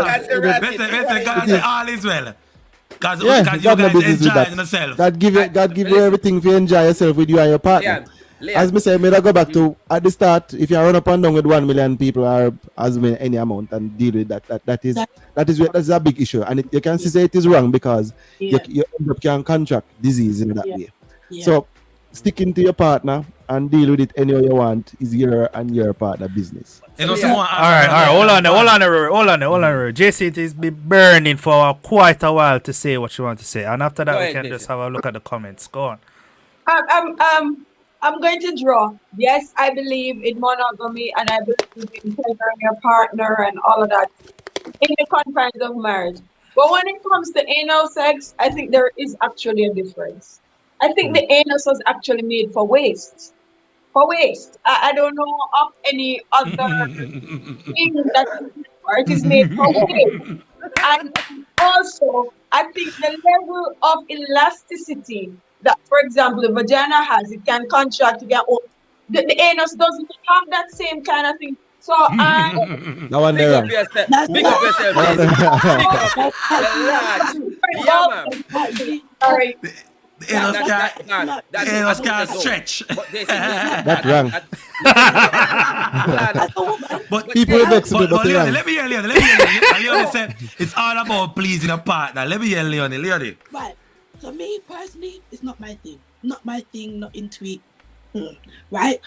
A: God say all is well. Because you guys enjoying yourself.
B: God give you everything if you enjoy yourself with you and your partner. As me say, I go back to at the start. If you run up and down with 1 million people or as many any amount and deal with that's a big issue, and you can say it is wrong because you end up can contract disease in that way. Yeah. So sticking to your partner and deal with it any way you want is your and your partner business.
D: All right. Hold on there. JC, it is been burning for quite a while to say what you want to say, and after that we can just have a look at the comments. Go on.
F: I'm going to draw. Yes, I believe in monogamy and I believe in pleasuring your partner and all of that in the confines of marriage. But when it comes to anal sex, I think there is actually a difference. I think the anus was actually made for waste. I don't know of any other thing that it is made for waste. And also, I think the level of elasticity that, for example, the vagina has, it can contract, you can the anus doesn't have that same kind of thing. So
B: no one there.
C: Big up yourself.
F: Sorry.
A: The anus can't stretch.
B: That's wrong. But people vex me, but
A: let me hear Leonie. Leonie said it's all about pleasing a partner. Let me hear Leonie.
E: Right. So me personally, it's not my thing. Not into it. right?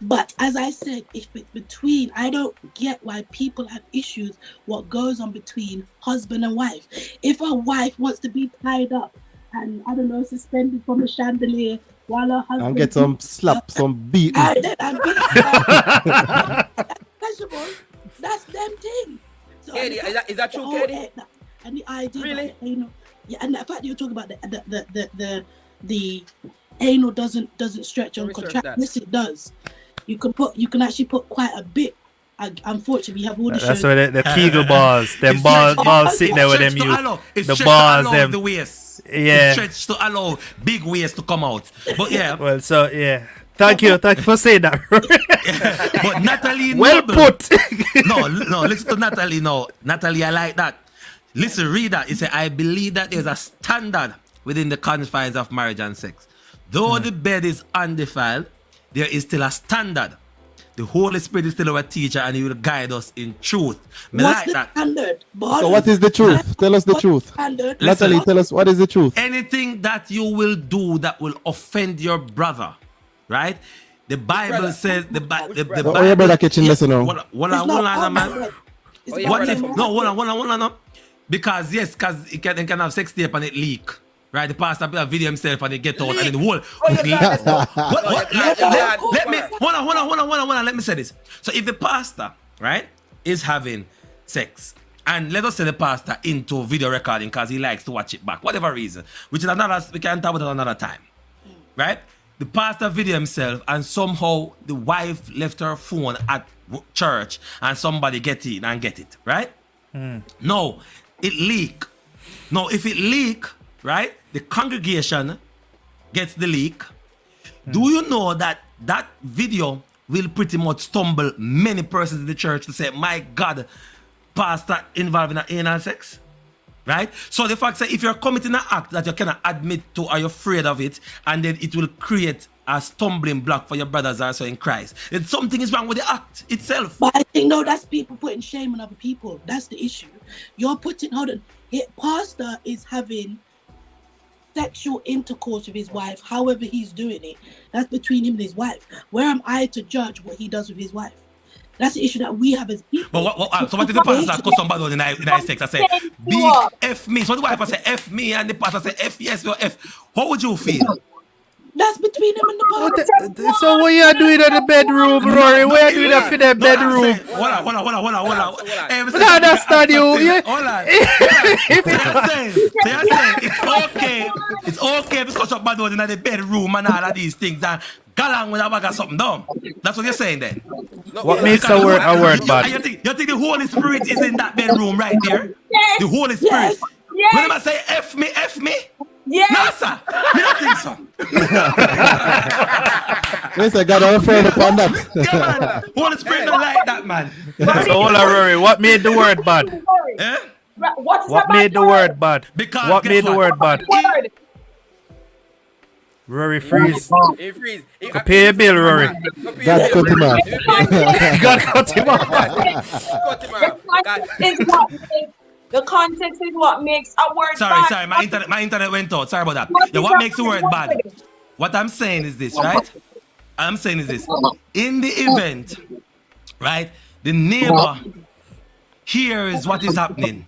E: But as I said, if it's between, I don't get why people have issues what goes on between husband and wife. If a wife wants to be tied up and, I don't know, suspended from a chandelier while her husband...
B: And get some slap, some beat.
E: And then I'm beaten. That's them thing. So,
C: Katie, is that true, Katie?
E: And the idea,
C: Really?
E: that, you know, yeah, and the fact you're talking about the anal doesn't stretch and contract. Yes, it does. You can actually put quite a bit. Unfortunately, you have all the
D: That's why the Kegel balls, them balls sitting there with them you. The balls, them.
A: The waist.
D: Yeah.
A: It's stretched to allow big waist to come out. But yeah.
D: Well, so yeah. Thank you for saying that.
A: But Natalie,
D: well put.
A: no, listen to Natalie now. Natalie, I like that. Listen, read that. He said, I believe that there's a standard within the confines of marriage and sex. Though the bed is undefiled, there is still a standard. The Holy Spirit is still our teacher and he will guide us in truth.
E: What's
A: like
E: the
A: that.
E: standard?
B: So what is the truth? Tell us the truth.
E: Standard?
B: Natalie, tell us what is the truth.
A: Anything that you will do that will offend your brother, right? The Bible says the Bible.
B: Oh, your brother kitchen lesson now.
A: Hold on, man. What if? No, hold on. Because yes, because it can have sex tape and it leak. Right, the pastor put a video himself and they get out and then the whole. Let me hold on. Let me say this. So if the pastor, right, is having sex, and let us say the pastor into video recording because he likes to watch it back, whatever reason, which is another, we can talk about it another time, right? The pastor video himself and somehow the wife left her phone at church and somebody get in and get it, right? No, it leak. No, if it leak, right, the congregation gets the leak. Do you know that that video will pretty much stumble many persons in the church to say, my God, pastor involved in anal sex? Right? So the fact that if you're committing an act that you cannot admit to or you're afraid of it, and then it will create a stumbling block for your brothers also in Christ, then something is wrong with the act itself.
E: But I think, no, that's people putting shame on other people. That's the issue. You're putting, hold on, pastor is having sexual intercourse with his wife, however he's doing it. That's between him and his wife. Where am I to judge what he does with his wife? That's the issue that we have as people.
A: But so what if the pastor cause somebody was in sex? I say, big F me. So the wife say F me and the pastor say F yes or F. How would you feel?
E: That's between him and the pastor.
D: So what you are doing in the bedroom, Rory? What are you doing in the bedroom?
A: Hold on.
D: I understand you.
A: Hold on. So you're saying it's okay because somebody was in the bedroom and all of these things and galang when I got something done. That's what you're saying then.
D: What makes a word bad?
A: You think the Holy Spirit is in that bedroom right there?
F: Yes.
A: The Holy Spirit.
F: Yes.
A: When I say F me?
F: Yes.
A: No, sir. I don't think so.
B: Yes, I got a friend upon that.
A: Come on. Holy Spirit don't like that, man.
D: So hold on, Rory. What made the word bad?
A: Eh?
D: What made the word bad?
A: Because
D: what made the word bad?
F: Word.
D: Rory, freeze.
C: He freeze.
D: Pay a bill, Rory.
B: God cut him off.
D: God cut him off.
F: The context is what makes a word
A: Sorry,
F: bad.
A: my internet went out. Sorry about that. Yeah, what makes the word bad? What I'm saying is this, right? In the event, right, the neighbor hears what is happening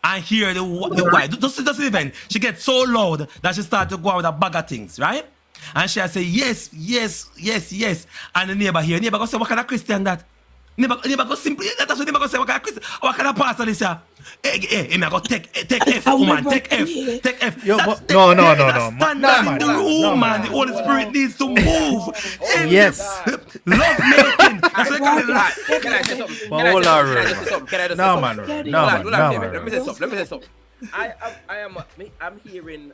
A: and hear the wife. Just the event, she gets so loud that she starts to go out with a bag of things, right? And she'll say, yes. And the neighbor hear. Neighbor go say, what kind of Christian that? Neighbor go simply, that's what neighbor go say, what kind of Christian? What kind of pastor this here? Hey, me go take F, woman, take F.
D: No.
A: Standard in the room, man. The Holy Spirit needs to move.
D: Yes.
A: Love making. That's what I call it.
C: Can I say something?
D: But hold on, Rory.
C: No,
D: man.
C: Let me say something. I'm hearing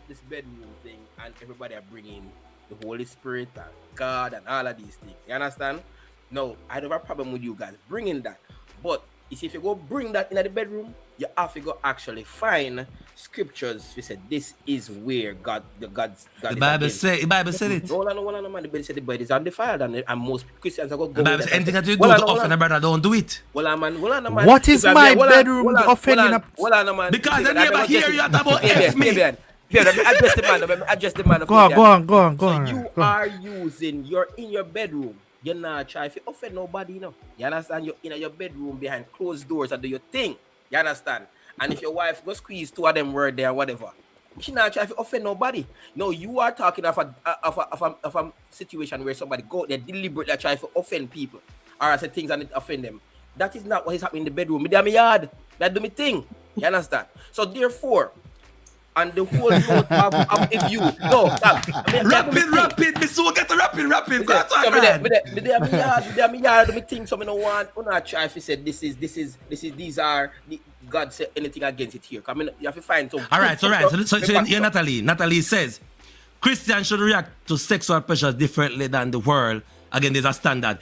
C: this bedroom thing, and everybody are bringing the Holy Spirit and God and all of these things. You understand? No, I don't have a problem with you guys bringing that, but if you go bring that in the bedroom, you have to go actually find scriptures. We said this is where God.
A: The Bible said it.
C: Hold on, man. The Bible said the bed is undefiled, and most Christians are going to
A: go. The Bible said anything that you do to offend a brother, don't do it.
C: Hold on, man.
D: What is my bedroom offending a?
C: Hold on, man.
A: Because the neighbor hear you at about F me.
C: Let me address the man.
D: Go on.
C: Are using, you're in your bedroom. You're not trying to offend nobody, you know. You understand? You're in your bedroom behind closed doors and do your thing. You understand? And if your wife go squeeze two of them word there, whatever, she not trying to offend nobody. No, you are talking of a situation where somebody go there deliberately trying to offend people or say things and it offend them. That is not what is happening in the bedroom. Me do my yard. I do my thing. You understand? So therefore, and the whole note of if you
A: rapid, me so get the rapid.
C: So me yard do me thing. So me no want not try if he said these are the God said anything against it here. Come in, you have to find some.
A: All right. So here Natalie says Christians should react to sexual pressures differently than the world. Again, there's a standard.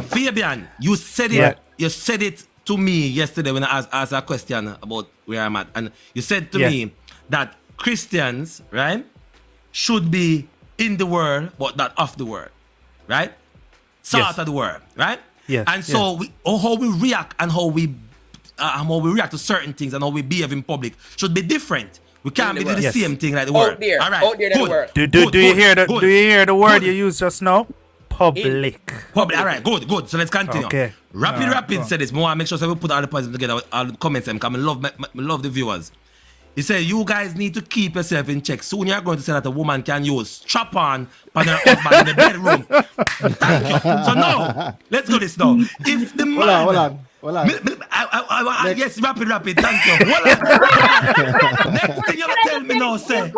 A: Fabian, you said it.
D: Yeah.
A: You said it to me yesterday when I asked a question about where I'm at, and you said to me that Christians, right, should be in the world but not of the world, right? Salt of the world, right?
D: Yes.
A: And so how we react and how we react to certain things and how we behave in public should be different. We can't be doing the same thing like the world.
C: All right.
A: Good.
D: Do you hear the word you used just now? Public.
A: All right, good. So let's continue.
D: Okay.
A: Rapid said this. I want to make sure we put all the points together, all the comments, because I love the viewers. He said, you guys need to keep yourself in check. Soon you're going to say that a woman can use strap-on on her husband in the bedroom. Thank you. So now, let's go this now. If the man...
B: Hold on.
A: Yes, rapid. Thank you. Hold on. Next thing you're going to tell me now, say...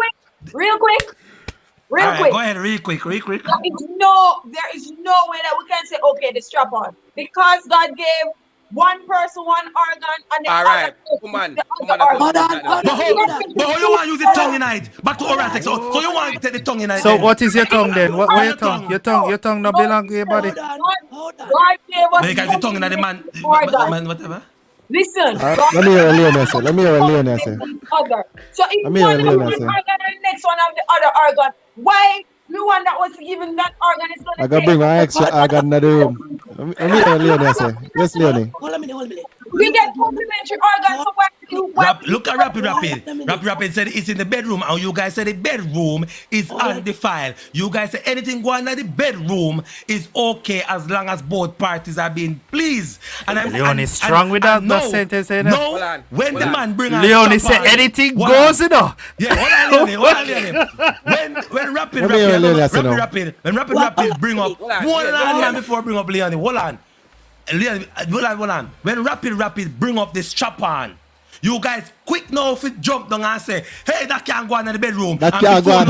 F: Real quick.
A: Go ahead, real quick.
F: There is no way that we can say, okay, the strap on. Because God gave one person one organ and the
C: right,
F: other
C: come on.
F: Hold on.
A: But how you want to use the tongue tonight? Back to oral sex. So you want to take the tongue tonight?
D: So what is your tongue then? What your tongue? Your tongue not belong to your body.
F: Hold on. God gave us
A: Because the tongue in the man, whatever.
F: Listen.
B: Let me hear Leonie say.
F: So if one have one organ and the next one have the other organ, why the one that was given that organ is going to
B: I gotta bring my extra organ in the room. Let me hear Leonie say. Yes, Leonie.
F: Hold a minute. We get complimentary organs, so why do you
A: Look at Rapid said it's in the bedroom, and you guys said the bedroom is undefiled. You guys say anything going on in the bedroom is okay as long as both parties are being pleased. And
D: Leon is strong with that sentence.
A: No, when the man bring out
D: Leon say anything goes, you know.
A: Yeah, hold on, Leonie. When Rapid bring up one man before bring up Leonie. Hold on. When Rapid bring up this strap on, you guys quick now if it jump down and say, hey, that can't go on in the bedroom.
B: That can't go on.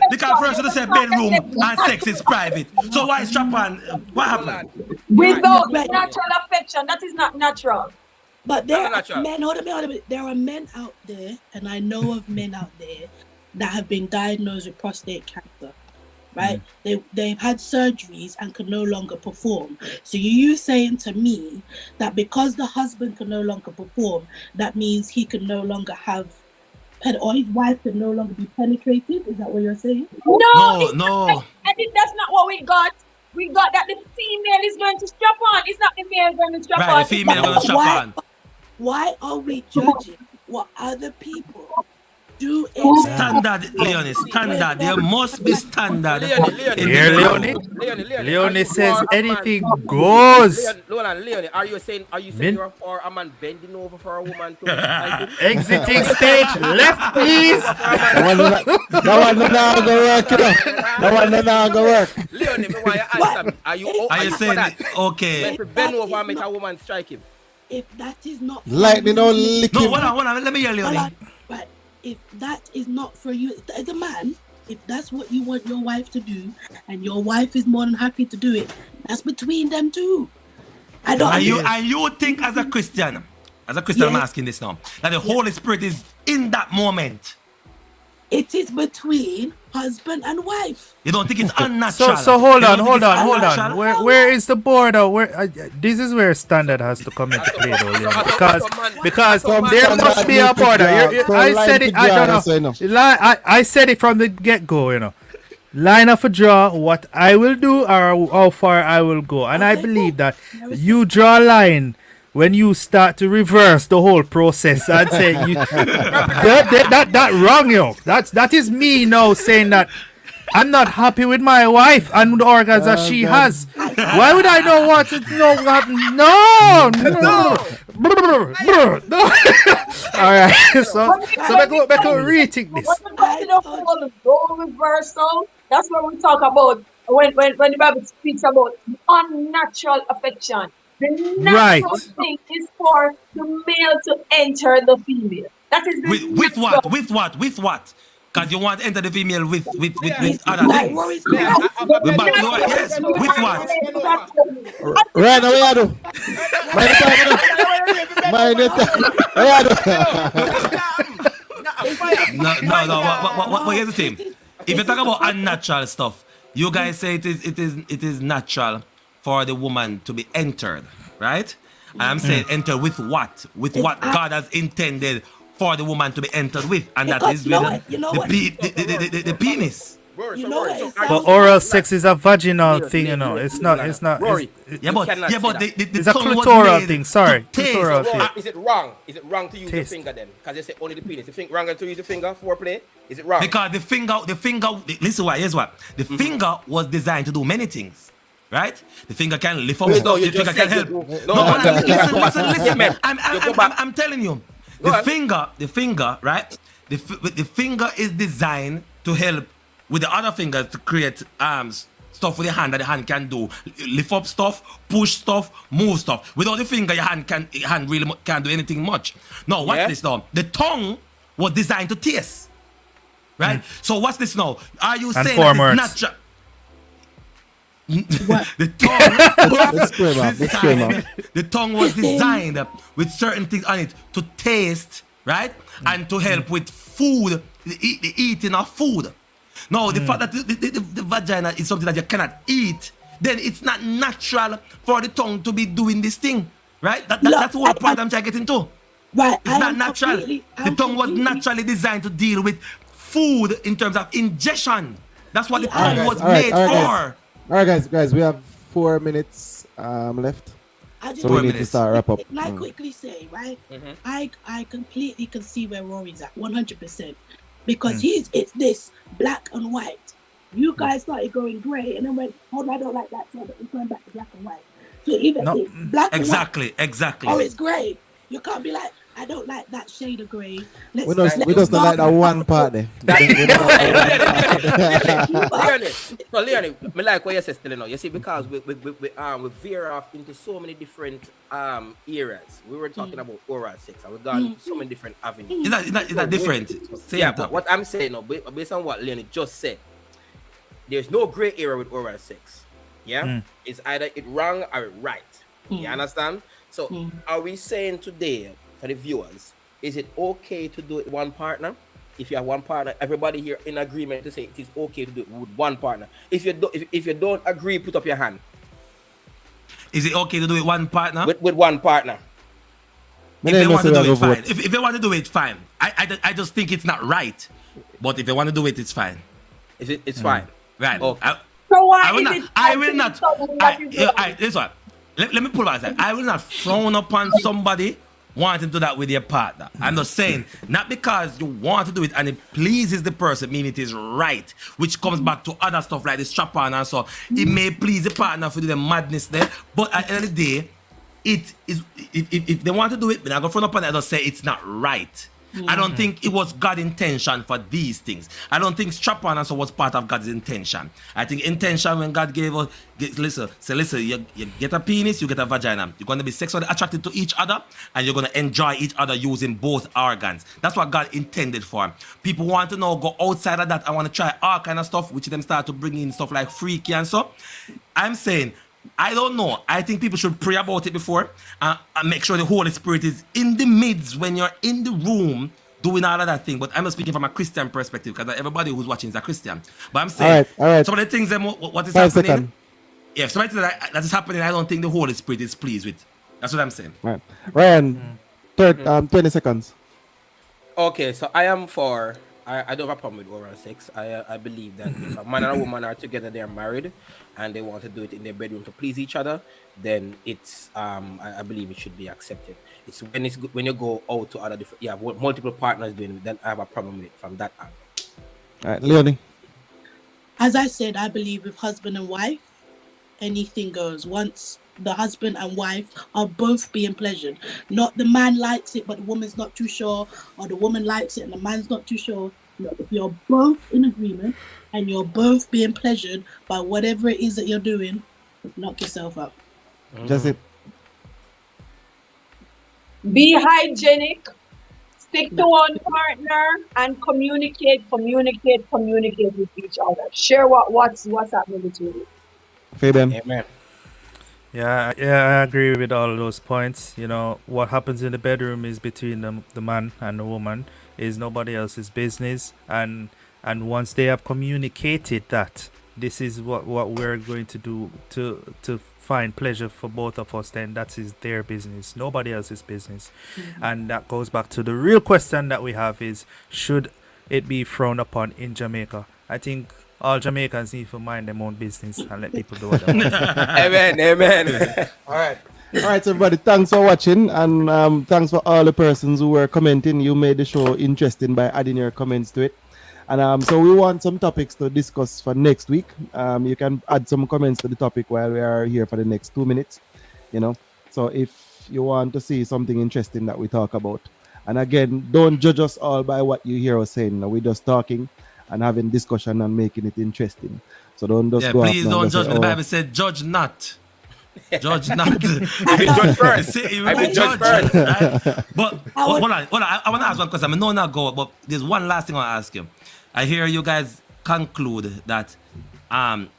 A: Because first you say bedroom and sex is private. So why strap on? What happened?
F: Without natural affection, that is not natural.
E: But there are men, hold on. There are men out there, and I know of men out there that have been diagnosed with prostate cancer. Right? They've had surgeries and can no longer perform. So you saying to me that because the husband can no longer perform, that means he can no longer have or his wife can no longer be penetrated? Is that what you're saying?
A: No.
F: I think that's not what we got. We got that the female is going to strap on. It's not the male going to strap on.
A: Right, the female going to strap on.
E: Why are we judging what other people do?
A: Standard, Leonie, standard. There must be standard.
D: Leonie says anything goes.
C: Leonie, are you saying you're for a man bending over for a woman to
D: exiting stage left, please?
B: That one not gonna work. That one not gonna work.
C: Leonie, me want you answer me. Are you
A: saying
C: that?
A: Okay.
C: When bend over and make a woman strike him.
E: If that is not
B: lightning don't lick him.
A: No, hold on. Let me hear Leonie.
E: But if that is not for you as a man, if that's what you want your wife to do, and your wife is more than happy to do it, that's between them two. I don't.
A: And you think as a Christian, I'm asking this now, that the Holy Spirit is in that moment.
E: It is between husband and wife.
A: You don't think it's unnatural?
D: So hold on. Where is the border? This is where standard has to come into play, though, because there must be a border. I said it. I don't know. I said it from the get-go. You know, line of a draw. What I will do or how far I will go, and I believe that you draw a line when you start to reverse the whole process and say that wrong, yo. That is me now saying that I'm not happy with my wife and the organs that she has. Why would I know what to know? No. All right, so back rethink this.
F: When we're talking about the role reversal, that's what we talk about when the Bible speaks about unnatural affection. The natural thing is for the male to enter the female. That is
A: with what? Because you want to enter the female with other things. Yes, with what?
B: Right, now we are do.
A: No. What here's the thing? If you talk about unnatural stuff, you guys say it is natural for the woman to be entered, right? And I'm saying enter with what? With what God has intended for the woman to be entered with, and that is with the penis.
D: But oral sex is a vaginal thing, you know. It's not. It's a clitoral thing. Sorry, clitoral thing.
C: Is it wrong? Is it wrong to use the finger then? Because they say only the penis. You think wrong to use the finger for play? Is it wrong?
A: Because the finger. Listen, here's what. The finger was designed to do many things. Right? The finger can lift up stuff. The finger can help. Listen, man. I'm telling you. The finger, right? The finger is designed to help with the other fingers to create stuff with the hand that the hand can do. Lift up stuff, push stuff, move stuff. Without the finger, your hand really can't do anything much. Now, watch this now. The tongue was designed to taste. Right? So what's this now? Are you saying that it's natural? The tongue was designed with certain things on it to taste, right? And to help with food, the eating of food. Now, the fact that the vagina is something that you cannot eat, then it's not natural for the tongue to be doing this thing, right? That's the whole point I'm trying to get into.
E: Right.
A: It's not natural. The tongue was naturally designed to deal with food in terms of ingestion. That's what the tongue was made for.
B: All right, guys, we have 4 minutes left, so we need to start wrap up.
E: Can I quickly say, right? I completely can see where Rory's at, 100%, because it's this black and white. You guys started going grey, and then went, "Oh, I don't like that," so we're going back to black and white. So even it's black and white,
A: exactly.
E: or it's grey. You can't be like, "I don't like that shade of grey."
B: We just don't like that one part there.
C: Leonie, me like what you said still, you see, because we veer off into so many different areas. We were talking about oral sex, and we've gone into so many different avenues.
A: Is that different?
C: But what I'm saying now, based on what Leonie just said, there's no gray area with oral sex. Yeah, it's either it wrong or it right. You understand? So are we saying today, for the viewers, is it okay to do it with one partner? If you have one partner, everybody here in agreement to say it is okay to do it with one partner. If you don't agree, put up your hand.
A: Is it okay to do it one partner?
C: With one partner.
A: If they want to do it, fine. If they want to do it, fine. I just think it's not right. But if they want to do it, it's fine.
C: It's fine.
A: Right.
C: Okay.
F: So why
A: I will not. This one. Let me pull back. I will not frown upon somebody wanting to do that with your partner. I'm just saying, not because you want to do it and it pleases the person, mean it is right, which comes back to other stuff like the strap on and so. It may please the partner for the madness there, but at the end of the day, it is if they want to do it, when I go front upon it, I just say it's not right. I don't think it was God's intention for these things. I don't think strap on and so was part of God's intention. I think intention when God gave us, listen, you get a penis, you get a vagina. You're going to be sexually attracted to each other and you're going to enjoy each other using both organs. That's what God intended for. People want to now go outside of that. I want to try all kind of stuff, which them start to bring in stuff like freaky and so. I'm saying, I don't know. I think people should pray about it before and make sure the Holy Spirit is in the midst when you're in the room doing all of that thing. But I'm not speaking from a Christian perspective because everybody who's watching is a Christian. But I'm saying
B: all right.
A: some of the things what is
B: 5
A: happening.
B: seconds.
A: Yeah, if something that is happening, I don't think the Holy Spirit is pleased with. That's what I'm saying.
B: Right. Ryan, 20 seconds.
C: Okay, so I am for I don't have a problem with oral sex. I believe that if a man and a woman are together, they are married, and they want to do it in their bedroom to please each other, then it's I believe it should be accepted. It's when you go out to other different, yeah, multiple partners doing it, then I have a problem with it from that angle.
B: All right, Leonie.
E: As I said, I believe with husband and wife, anything goes. Once the husband and wife are both being pleasured, not the man likes it but the woman's not too sure, or the woman likes it and the man's not too sure. No, if you're both in agreement and you're both being pleasured by whatever it is that you're doing, knock yourself out.
B: Just it.
F: Be hygienic. Stick to one partner and communicate with each other. Share what's happening between you.
B: Fabian.
C: Amen.
D: Yeah, I agree with all of those points. You know, what happens in the bedroom is between the man and the woman, is nobody else's business. And once they have communicated that this is what we're going to do to find pleasure for both of us, then that is their business, nobody else's business. And that goes back to the real question that we have is, should it be frowned upon in Jamaica? I think all Jamaicans need to mind their own business and let people do what they want.
C: Amen.
B: All right, everybody. Thanks for watching, and thanks for all the persons who were commenting. You made the show interesting by adding your comments to it. And so we want some topics to discuss for next week. You can add some comments to the topic while we are here for the next 2 minutes. You know, so if you want to see something interesting that we talk about, and again, don't judge us all by what you hear us saying. We're just talking and having discussion and making it interesting. So don't just go
A: please
B: off
A: don't
B: and
A: judge.
B: say,
A: The Bible said, "Judge not." Judge not.
C: I will judge first. I will judge first.
A: Right? But hold on. I want to ask one question. I know not go, but there's one last thing I want to ask you. I hear you guys conclude that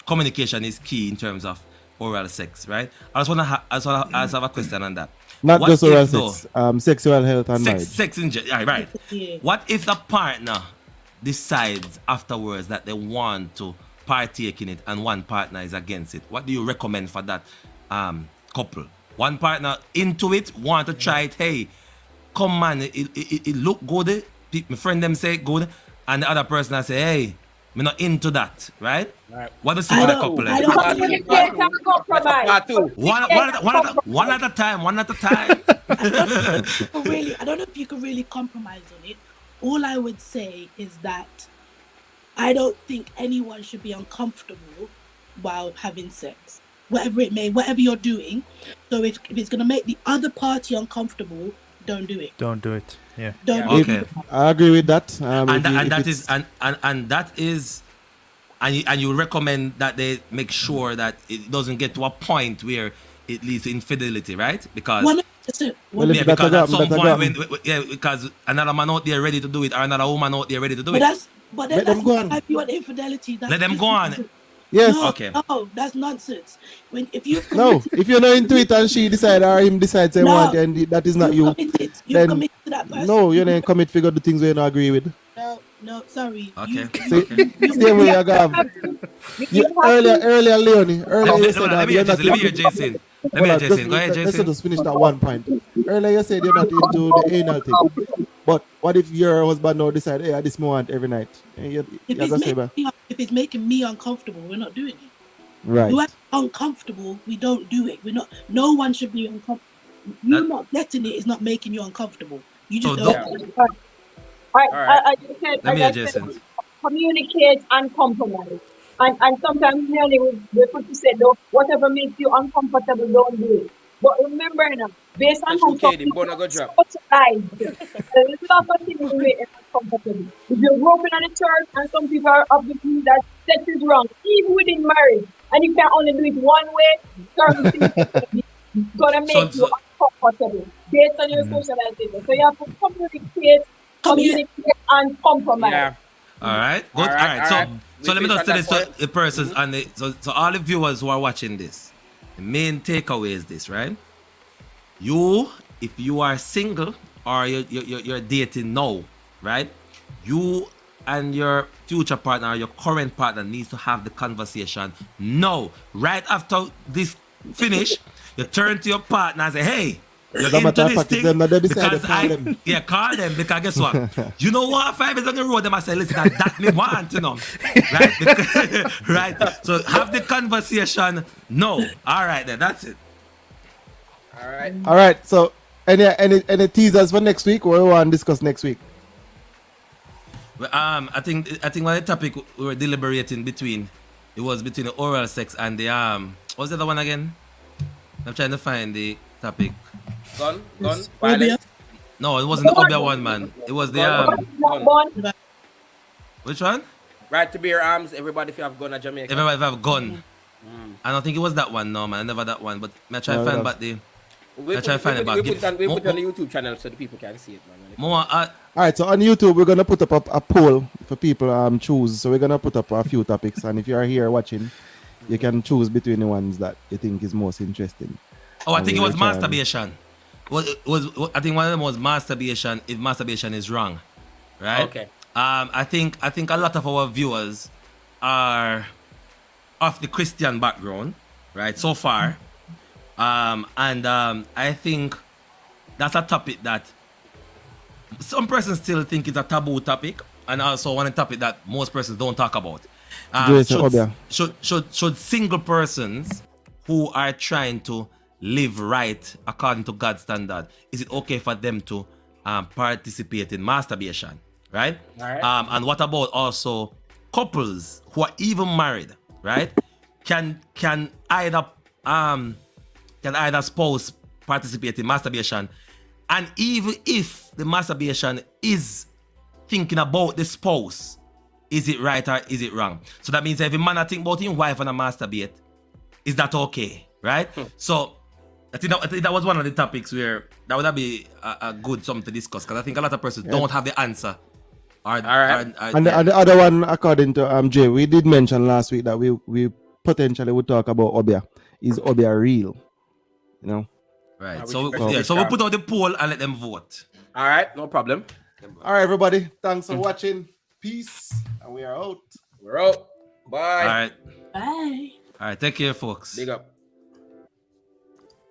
A: communication is key in terms of oral sex, right? I just want to have a question on that.
B: Not
A: What
B: just oral
A: if, though,
B: sex, sexual health and marriage.
A: sex in general, right? What if the partner decides afterwards that they want to partake in it and one partner is against it? What do you recommend for that couple? One partner into it, want to try it, hey, come man, it look good, my friend them say good, and the other person I say, hey, me not into that, right? What do you see for the couple? One at a time.
E: I don't know if you can really compromise on it. All I would say is that I don't think anyone should be uncomfortable while having sex, whatever you're doing. So if it's going to make the other party uncomfortable, don't do it.
D: Don't do it. Yeah.
A: Okay.
B: I agree with that.
A: And you recommend that they make sure that it doesn't get to a point where it leads to infidelity, right? Because
E: 100%.
A: because at some point because another man out there ready to do it, or another woman out there ready to do it.
E: But
B: Let them go on.
E: if you want infidelity,
A: Let them go on.
B: Yes.
E: No, that's nonsense. If
B: you're not into it and she decide or him decides they want, and that is not you.
E: You've committed to that person.
B: No, you didn't commit figure the things we don't agree with.
E: No, sorry.
A: Okay.
B: Same way you have. Earlier, Leonie. Earlier you said that you're not.
A: Let me hear Jason. Go ahead, Jason.
B: Let's just finish that one point. Earlier you said you're not into the anal thing. But what if your husband now decide, hey, this me want every night? If
E: it's making me uncomfortable, we're not doing it.
B: Right.
E: You are uncomfortable, we don't do it. No one should be uncomfortable. You not getting it is not making you uncomfortable. You just don't.
F: I just said,
A: Let me hear Jason.
F: Communicate and compromise. And sometimes we put to say, no, whatever makes you uncomfortable, don't do it. But remember now, based on how some people are socialized, there's a lot of things to make uncomfortable. If you grew up in the church and some people are of the view that sex is wrong, even within marriage, and you can only do it one way, certain things are gonna make you uncomfortable based on your socialization. So you have to communicate and compromise.
C: Yeah.
A: All right. Good. All right. So let me just tell this to the persons and so all the viewers who are watching this. The main takeaway is this, right? If you are single or you're dating now, right? You and your future partner or your current partner needs to have the conversation now. Right after this finish, you turn to your partner and say, hey, You're
B: As a matter
A: into
B: of
A: this
B: fact, if
A: thing
B: them not there beside
A: because
B: them, call them.
A: yeah, call them because guess what? You know what? 5 years on the road, them I say, listen, that me want, you know, right? Right. So have the conversation. No, all right, then that's it.
C: All
B: right. So any teasers for next week? What we want to discuss next week?
A: Well, I think one of the topic we were deliberating between, it was between the oral sex and the what was the other one again? I'm trying to find the topic.
C: Gun,
E: It's
C: violence.
A: No, it wasn't the Obia one, man. It was the
C: Gun.
A: which one?
C: Right to bear arms. Everybody if you have gun at Jamaica.
A: Everybody have a gun. I don't think it was that one, no, man. I never that one. But I try to find back the.
C: We put it on the YouTube channel so the people can see it, man.
A: More.
B: All right. So on YouTube, we're gonna put up a poll for people choose. So we're gonna put up a few topics, and if you are here watching, you can choose between the ones that you think is most interesting.
A: Oh, I think it was masturbation. I think one of them was masturbation. If masturbation is wrong, right?
C: Okay.
A: I think a lot of our viewers are of the Christian background, right? So far, I think that's a topic that some persons still think is a taboo topic, and also one topic that most persons don't talk about. Should single persons who are trying to live right according to God's standard, is it okay for them to participate in masturbation, right?
C: All right.
A: And what about also couples who are even married, right? Can either spouse participate in masturbation, and even if the masturbation is thinking about the spouse, is it right or is it wrong? So that means if a man think about his wife and a masturbate, is that okay, right? So I think that was one of the topics where that would be a good something to discuss, because I think a lot of persons don't have the answer.
B: And the other one, according to Jay, we did mention last week that we potentially would talk about Obia. Is Obia real? You know?
A: Right. So we'll put out the poll and let them vote.
C: All right, no problem.
B: All right, everybody. Thanks for watching. Peace. And we are out.
C: We're out. Bye.
A: All right.
E: Bye.
A: All right. Take care, folks.
C: Big up.